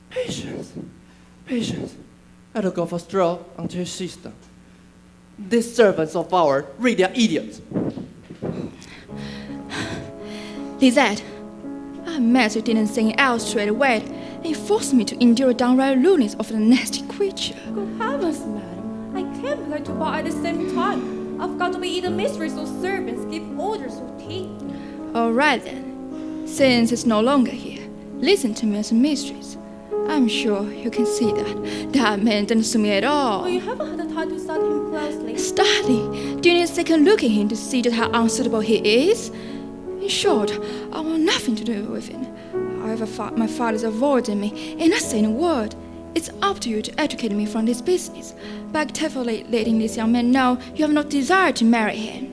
Patience, patience. I'll go for a stroll until she's done. These servants of ours really are idiots. Lisette, I'm mad you didn't sing it out straight away, and you forced me to endure downright rudeness of the nasty creature. Good heavens, madam. I can't play two parts at the same time. I've got to be either mistress or servants, give orders or tea. All right then. Since it's no longer here, listen to me as a mistress. I'm sure you can see that man doesn't suit me at all. Oh, you haven't had the time to study him closely. Study? Do you need a second look at him to see just how unsuitable he is? In short, I want nothing to do with him. However, my father's avoiding me and not saying a word. It's up to you to educate me from this business, by carefully letting this young man know you have no desire to marry him.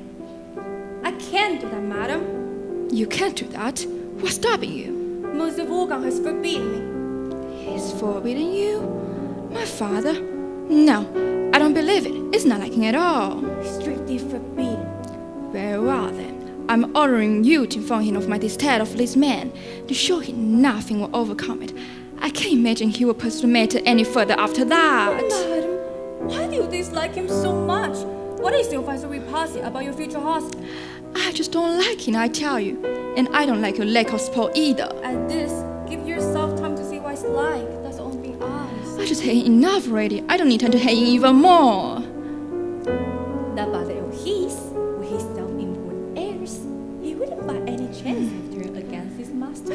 I can't do that, madam. You can't do that. What's stopping you? Monsieur Vaughan has forbidden me. He's forbidden you? My father? No, I don't believe it. It's not like him at all. Strictly forbidden. Very well then. I'm ordering you to inform him of my distaste of this man, to show him nothing will overcome it. I can't imagine he will pursue the matter any further after that. Oh, madam, why do you dislike him so much? What is your find so repulsive about your future husband? I just don't like him, I tell you. And I don't like your lack of support either. At this, give yourself time to see what it's like. That's the only thing honest. I just hate him enough already. I don't need time to hate him even more. That bother of his, with his self-important heirs, he wouldn't by any chance have turned against his master.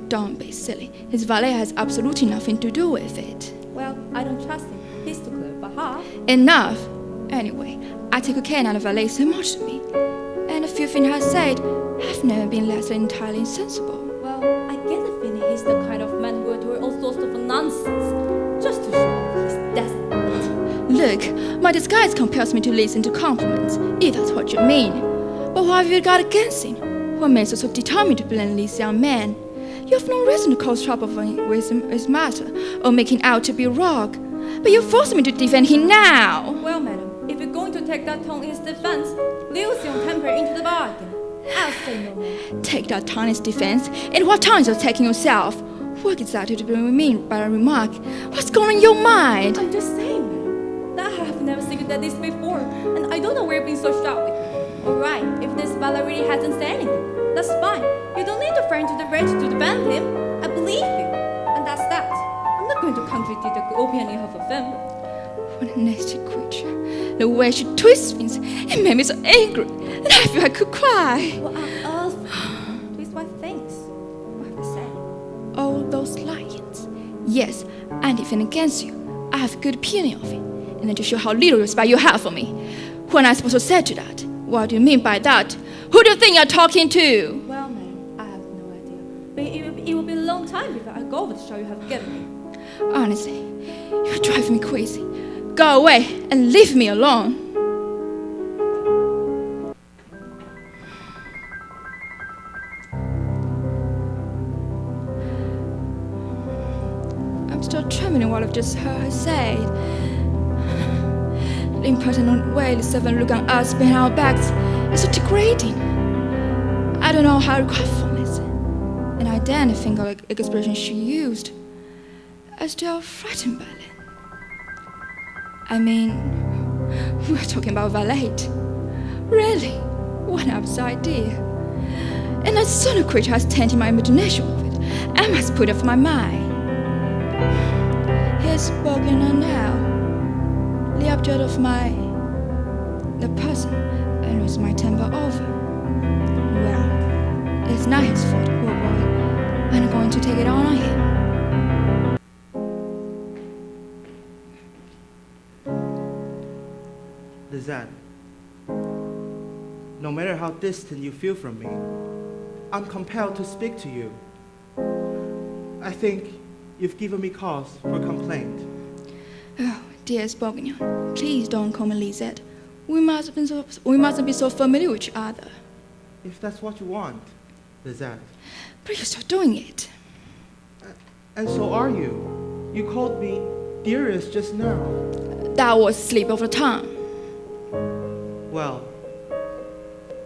Don't be silly. His valet has absolutely nothing to do with it. Well, I don't trust him. He's too clever by half. Enough. Anyway, I take good care now the valet so much to me. And a few things I said have never been less than entirely insensible. Well, I get the feeling he's the kind of man who will do all sorts of nonsense just to show off his destiny. Look, my disguise compels me to listen to compliments, if that's what you mean. what have you got against him? What makes you so determined to blame this young man? You have no reason to cause trouble with his matter or make him out to be wrong. But you force me to defend him now. Well, madam, if you're going to take that tone in his defense, lose your temper into the bargain. I'll say no more. Take that tone in his defense. And what tone you're taking yourself? What exactly do you mean by a remark? What's going on in your mind? I'm just saying, madam, that I have never seen that this before, and I don't know where you've been so sharp with me. Alright, if this fella really hasn't said anything, that's fine. You don't need to friend to the rich to defend him. I believe you. And that's that. I'm not going to contradict the opinion of a film. What a nasty creature. The way she twists things, it made me so angry that I feel I could cry. What on earth? Twist what things? What have I said? All those lions. Yes, I'm defending against you. I have a good opinion of it. And then to show how little respect you have for me. Who am I supposed to say to that? What do you mean by that? Who do you think you're talking to? Well, ma'am, I have no idea. But it will be a long time before I go over the show you have given me. Honestly, you're driving me crazy. Go away and leave me alone. I'm still trembling what I've just heard her say. The impertinent way the servant look on us behind our backs is so degrading. I don't know how to cry from it. And I daren't think of the expression she used. I'm still frightened by it. I mean, we're talking about valet. Really? What an absurd idea. And that son of a creature has tainted my imagination with it. I must put it off my mind. He's spoken on now. The object of the person I lose my temper over. Well, it's not his fault, poor boy. I'm going to take it on him. Lizanne, no matter how distant you feel from me, I'm compelled to speak to you. I think you've given me cause for complaint. Oh, dear Bognion, please don't call me Lisette. We mustn't be so familiar with each other. If that's what you want, Lizanne. But you're still doing it. And so are you. You called me dearest just now. That was slip of the tongue. Well,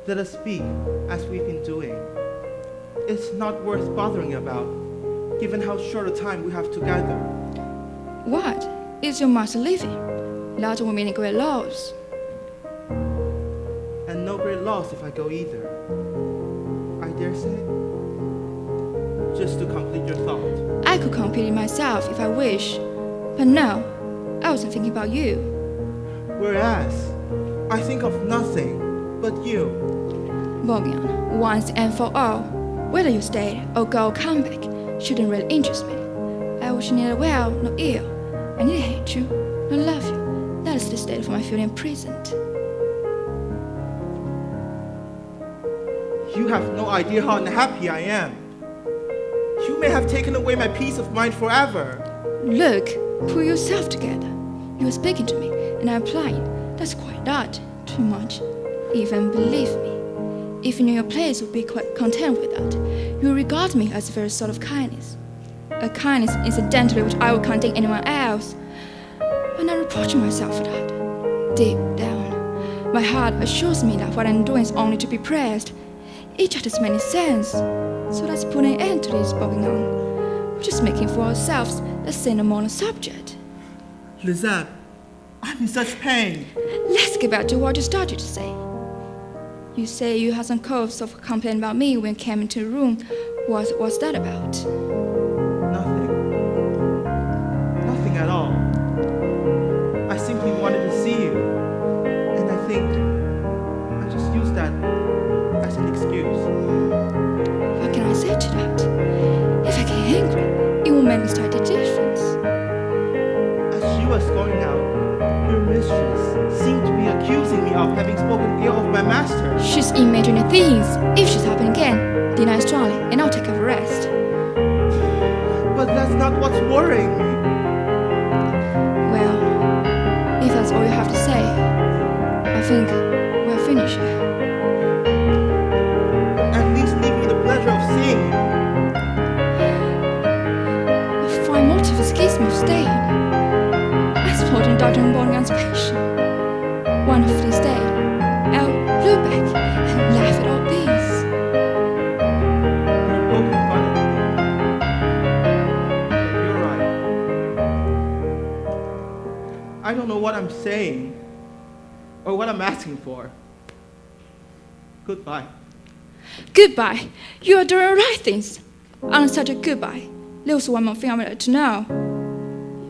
let us speak as we've been doing. It's not worth bothering about, given how short a time we have together. What? Is your master leaving? That will mean a great loss. And no great loss if I go either. I dare say. Just to complete your thought. I could complete it myself if I wish. But no, I wasn't thinking about you. Whereas, I think of nothing but you. Bognion, once and for all, whether you stay or go or come back, shouldn't really interest me. I wish you neither well nor ill. I neither hate you nor love you. That is the state of my feeling imprisoned. You have no idea how unhappy I am. You may have taken away my peace of mind forever. Look, pull yourself together. You are speaking to me, and I'm replying. That's quite odd. Too much. Even believe me. If you knew your place would be quite content with that, you regard me as a very sort of kindness. A kindness incidentally which I would contain anyone else. But I'm reproaching myself for that. Deep down, my heart assures me that what I'm doing is only to be praised. Each other's many sense. So let's put an end to this bogging on. We're just making for ourselves the same moral subject. Lizanne, I'm in such pain. Let's get back to what you started to say. You say you had some cause of complaint about me when you came into the room. What was that about? Nothing. Nothing at all. I simply wanted to see you. And I think I just used that as an excuse. What can I say to that? If I get angry, it will make me start the difference. As she was going out, your mistress seemed to be accusing me of having spoken ill of my master. She's imagining things. If she's happening again, deny strongly, and I'll take her rest. But that's not what's worrying me. Well, if that's all you have to say, I think we're finished here. of a schism of state. I support in Dr. Bongan's passion. One of these days, I'll look back and laugh at all these. You're poking fun at me. But you're right. I don't know what I'm saying or what I'm asking for. Goodbye. Goodbye. You are doing the right things. On the subject goodbye, there's one more thing I wanted to know.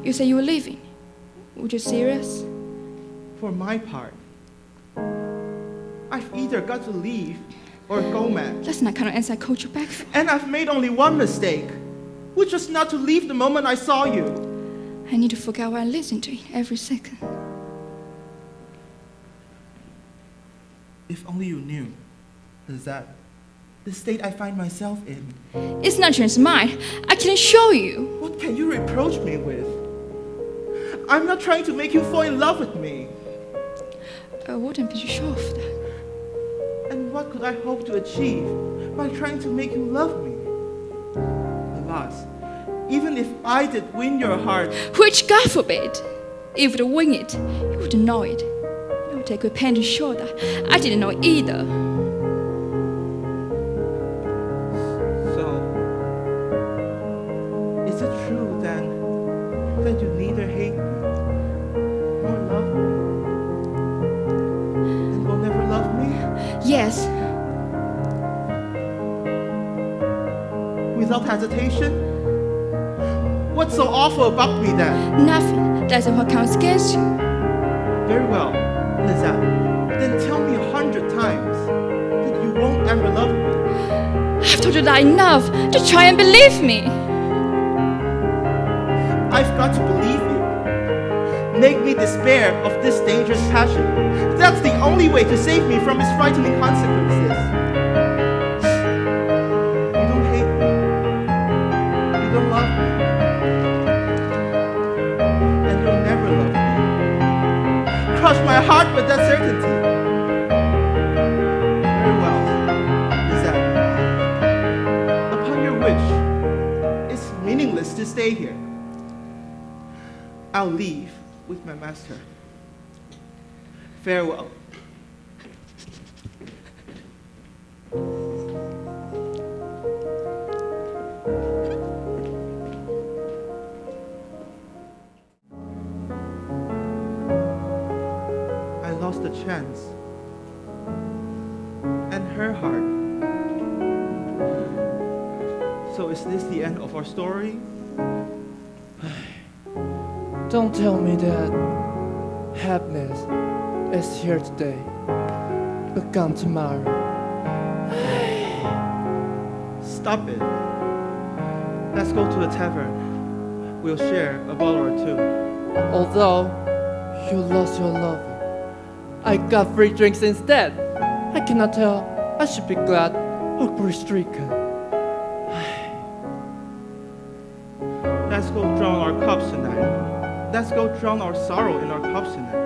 You said you were leaving. Were you serious? For my part, I've either got to leave or go mad. That's not kind of answer I coach you back for. And I've made only one mistake, which was not to leave the moment I saw you. I need to forget what I listen to every second. If only you knew, Lizette, the state I find myself in. It's not just mine. I can show you. What can you reproach me with? I'm not trying to make you fall in love with me. I wouldn't be sure of that. And what could I hope to achieve by trying to make you love me? Alas, even if I did win your heart, Which God forbid. If you win it, you wouldn't know it. It would take a pain to show that. I didn't know either. so is it true then that you neither hate me nor love me? And will never love me? Yes, Without hesitation? What's so awful about me then? nothing. That's what counts against you. Very well, Lizette. Then tell me 100 times that you won't ever love me. I've told you that enough to try and believe me. I've got to believe you. Make me despair of this dangerous passion. That's the only way to save me from its frightening consequences. You don't hate me. You don't love me. And you'll never love me. Crush my heart with that certainty. Very well, Lizette. Upon your wish, it's meaningless to stay here. I'll leave with my master. Farewell. I lost the chance. And her heart. So is this the end of our story? Don't tell me that happiness is here today, but gone tomorrow. Stop it. Let's go to a tavern. We'll share a bottle or two. Although you lost your lover, I got free drinks instead. I cannot tell. I should be glad or grief-stricken. Let's go drown our cups tonight. Let's go drown our sorrow in our cups tonight.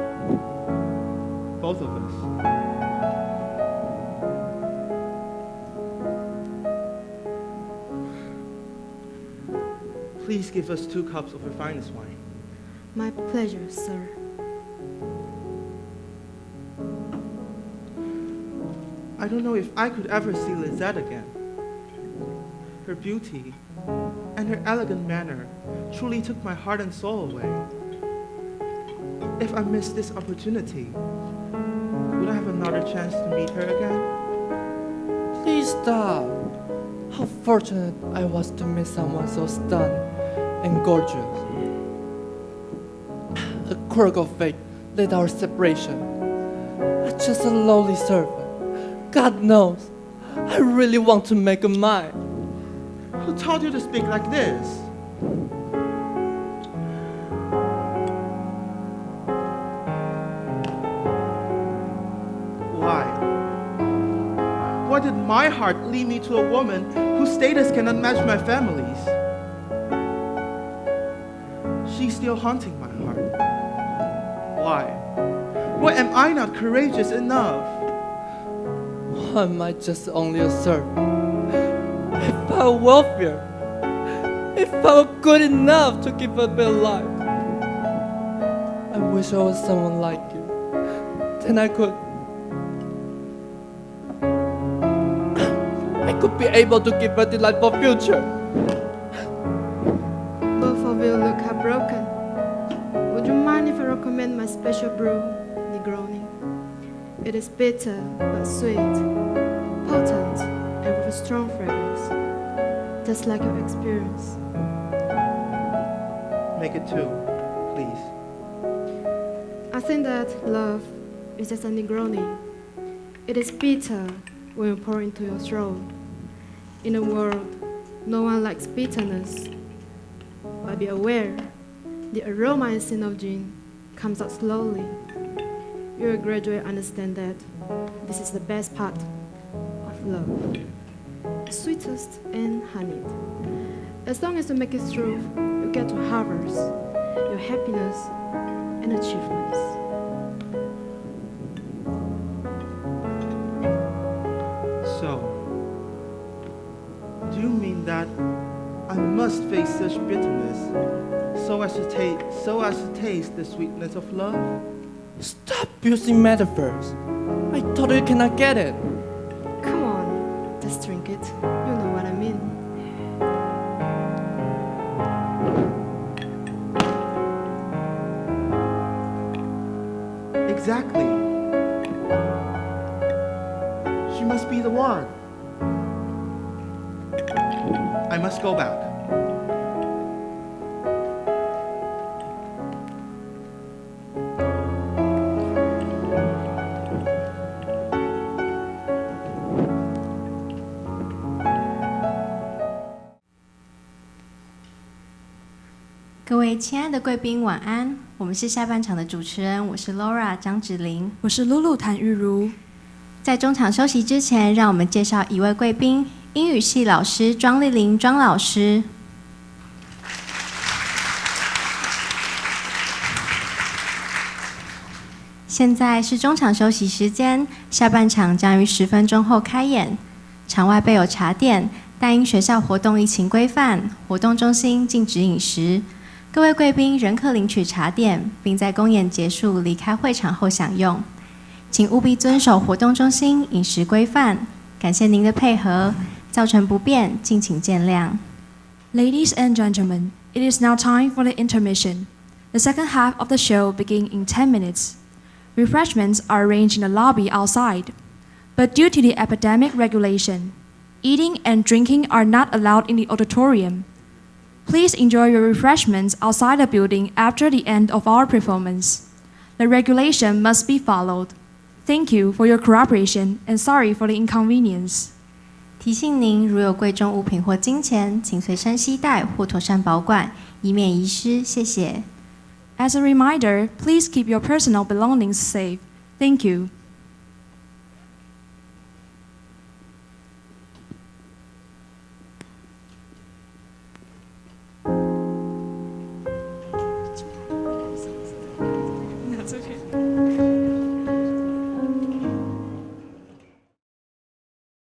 Both of us. Please give us 2 cups of your finest wine. My pleasure, sir. I don't know if I could ever see Lizette again. Her beauty and her elegant manner truly took my heart and soul away. If I missed this opportunity, would I have another chance to meet her again? Please stop. How fortunate I was to meet someone so stunning and gorgeous. A quirk of fate led our separation. I'm just a lowly servant. God knows, I really want to make her mine. Who taught you to speak like this? Why? Why did my heart lead me to a woman whose status cannot match my family's? She's still haunting my heart. Why? Why am I not courageous enough? Why am I just only a servant? I found welfare. if I were good enough to give a better life. I wish I was someone like you. Then I could be able to give a delightful future. Both of you look heartbroken. Would you mind if I recommend my special brew, Negroni? It is bitter but sweet, potent and with a strong fragrance, just like your experience. Make it 2, please. I think that love is just a Negroni. It is bitter when you pour into your throat. In a world, no one likes bitterness. But be aware, the aroma and scent of gin comes out slowly. You will gradually understand that this is the best part of love, sweetest and honeyed. As long as you make it through, you get to harvest your happiness and achievements. So, do you mean that I must face such bitterness so as to taste the sweetness of love? Stop using metaphors. I totally cannot get it. Come on, just drink it. You know what I mean. Exactly. She must be the one. I must go back. 各位亲爱的贵宾，晚安。我们是下半场的主持人，我是 Laura 张芷玲，我是露露谭玉如。在中场休息之前，让我们介绍一位贵宾，英语系老师庄丽玲庄老师。现在是中场休息时间，下半场将于10分钟后开演。场外备有茶点，但因学校活动疫情规范，活动中心禁止饮食。各位贵宾仍可领取茶点，并在公演结束离开会场后享用。请务必遵守活动中心饮食规范。感谢您的配合，造成不便，敬请见谅。Ladies and gentlemen, it is now time for the intermission. The second half of the show begins in 10 minutes. Refreshments are arranged in the lobby outside, but due to the epidemic regulation, eating and drinking are not allowed in the auditorium. Please enjoy your refreshments outside the building after the end of our performance. The regulation must be followed. Thank you for your cooperation and sorry for the inconvenience. 提醒您，如有贵重物品或金钱，请随身携带或妥善保管，以免遗失。谢谢。As a reminder, please keep your personal belongings safe. Thank you.